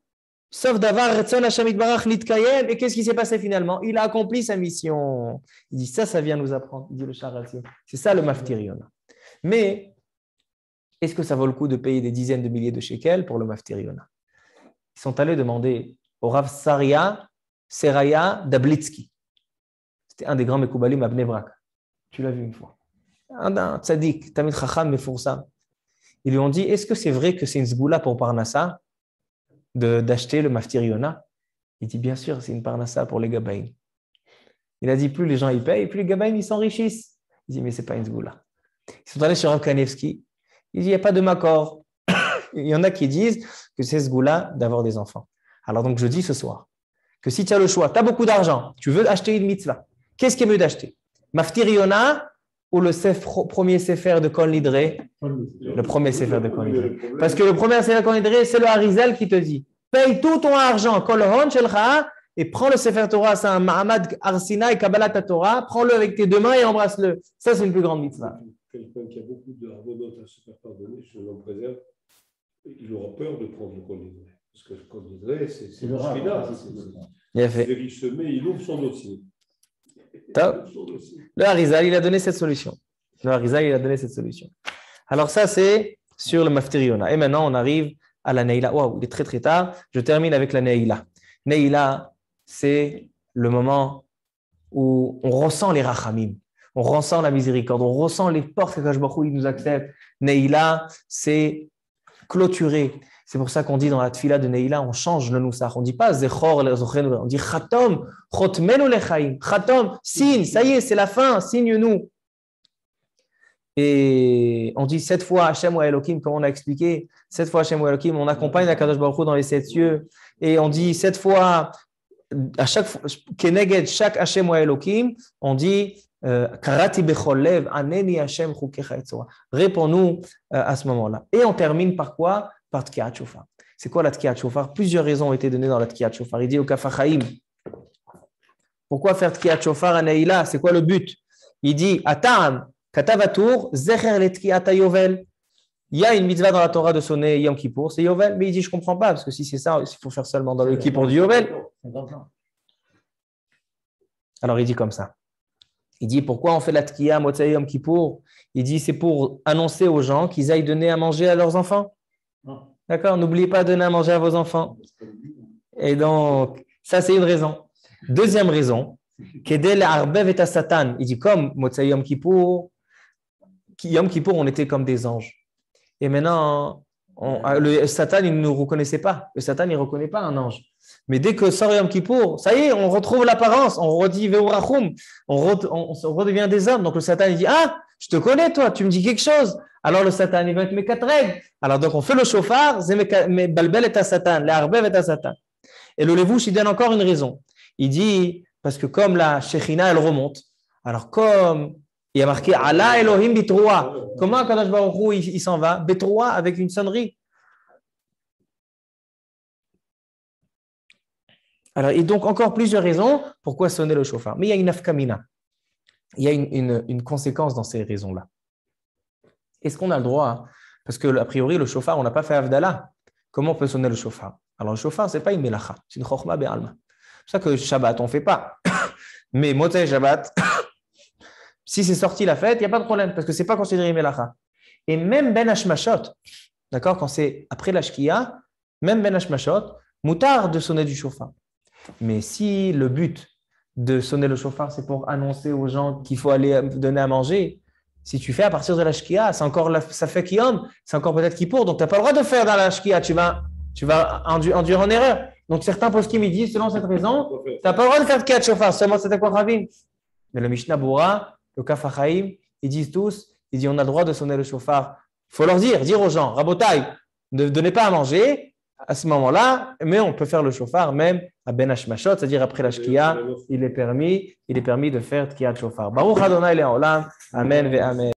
sauf d'avoir Retzon Hashem Yitbarach Nitkayem. Et qu'est-ce qui s'est passé finalement? Il a accompli sa mission. Il dit ça vient nous apprendre, il dit le Sha'arat Tziyun. C'est ça le Maftir Yona. Mais est-ce que ça vaut le coup de payer des dizaines de milliers de shekels pour le Maftir Yona? Ils sont allés demander au Rav Seraya Dablitsky. C'était un des grands Mekoubalim à Bnei Brak. Tu l'as vu une fois. Un tzaddik, Tamid Chacham Mefoursa. Ils lui ont dit, est-ce que c'est vrai que c'est une zgoula pour Parnassa d'acheter le Maftir Yona? Il dit, bien sûr, c'est une Parnassa pour les Gabaïm. Il a dit, plus les gens y payent, plus les Gabaïm ils s'enrichissent. Il dit, mais ce n'est pas une zgoula. Ils sont allés sur Rav Kanevski. Il dit, il n'y a pas de makor. Il y en a qui disent que c'est zgoula d'avoir des enfants. Alors donc je dis ce soir que si tu as le choix, tu as beaucoup d'argent, tu veux acheter une mitzvah, qu'est-ce qui est mieux d'acheter? Maftir Yona ou le premier sefer de Kol Nidre? Le premier sefer de Kol Nidre. Parce que le premier sefer de Kol Nidre, c'est le Harizal qui te dit, paye tout ton argent, Kol Hon Shelcha, et prends le sefer Torah, c'est un Mahamad Arsina et Kabbalat Torah, prends-le avec tes deux mains et embrasse-le. Ça, c'est une plus grande mitzvah. Quelqu'un qui a beaucoup de harbonotes à se faire pardonner, je l'en préserve, il aura peur de prendre le Kol Nidre. Parce que le Kol Nidre, c'est le Shkina. Il est semé, il ouvre son dossier. Le Harizal, il a donné cette solution. Alors ça, c'est sur le Maftir Yona. Et maintenant, on arrive à la Neila. Waouh, il est très très tard. Je termine avec la Neila. Neila, c'est le moment où on ressent les rachamim, on ressent la miséricorde, on ressent les portes que Akadosh Baruch Hu il nous accepte. Neila, c'est clôturer. C'est pour ça qu'on dit dans la tfila de Neila, on change le nusach. On ne dit pas Zechor, on dit Chatom, Chotmenu lechaim. Chatom, signe, ça y est, c'est la fin, signe-nous. Et on dit 7 fois Hashem ou Elohim, comme on a expliqué. 7 fois Hashem ou Elohim, on accompagne Akadosh Baruch Hu dans les 7 cieux. Et on dit 7 fois, à chaque fois, Keneged, chaque Hashem ou Elohim, on dit Karati bechol lev, aneni Hashem chukecha etzora. Réponds-nous à ce moment-là. Et on termine par quoi? Par Tkiyat Shofar. C'est quoi la Tkiyat Shofar? Plusieurs raisons ont été données dans la Tkiyat Shofar. Il dit au Kaf HaChaim, pourquoi faire Tkiyat Shofar à Neila? C'est quoi le but? Il dit Atam, Katav Atur, Zecher le Tkiyat Yovel. Il y a une mitzvah dans la Torah de sonner Yom Kippour, c'est Yovel. Mais il dit je ne comprends pas, parce que si c'est ça, il faut faire seulement dans le Kippour du Yovel. Alors il dit comme ça. Il dit pourquoi on fait la Tkiyat Motzei Yom Kippour? Il dit c'est pour annoncer aux gens qu'ils aillent donner à manger à leurs enfants. D'accord? N'oubliez pas de donner à manger à vos enfants. Et donc, ça, c'est une raison. Deuxième raison, Kedel Arbev et Satan. Il dit comme Motzei Yom Kippour, on était comme des anges. Et maintenant, le Satan, il ne nous reconnaissait pas. Le Satan, il ne reconnaît pas un ange. Mais dès que sort Yom Kippour, ça y est, on retrouve l'apparence, on redit Veurachum, on redevient des hommes. Donc le Satan, il dit, ah, Je te connais, toi, tu me dis quelque chose. Alors le Satan, il va être mes 4 règles. Alors donc on fait le shofar, c'est mes balbel et à Satan, les arbev et à Satan. Et le Levouche, il donne encore une raison. Il dit, parce que comme la Shechina, elle remonte, alors comme il y a marqué Allah Elohim Bitroua, comment Kadosh Baruch Hu, il s'en va? Bitroua avec une sonnerie. Alors, et donc encore plusieurs raisons pourquoi sonner le shofar. Mais il y a une afkamina. Il y a une conséquence dans ces raisons-là. Est-ce qu'on a le droit, parce que a priori le shofar, on n'a pas fait Avdallah. Comment on peut sonner le shofar? Alors le shofar, ce n'est pas une melacha, c'est une chokhma be'alma. C'est pour ça que Shabbat, on ne fait pas. Mais Motzei Shabbat, si c'est sorti la fête, il n'y a pas de problème, parce que ce n'est pas considéré melacha. Et même Ben Hashmashot, d'accord, quand c'est après la Shkia, même Ben Hashmashot, moutard de sonner du shofar. Mais si le but de sonner le shofar, c'est pour annoncer aux gens qu'il faut aller donner à manger, si tu fais à partir de la Shkia, c'est encore ça fait Kiyom, c'est encore peut-être Kippour, donc tu n'as pas le droit de faire dans la Shkia, tu vas induire en erreur. Donc certains poskim me disent, selon cette raison, tu n'as pas le droit de faire Kiyat Shofar, seulement c'était quoi Ravim. Mais le Mishnah Bura, le Kaf HaChaim, ils disent tous, ils disent on a le droit de sonner le shofar. Il faut leur dire aux gens, Rabotai, ne donnez pas à manger à ce moment-là, mais on peut faire le shofar même à Ben Hashmashot, c'est-à-dire après la Shkia, il est permis de faire Kiyat Shofar. Baruch Adonai Le'olam, Amen ve Amen.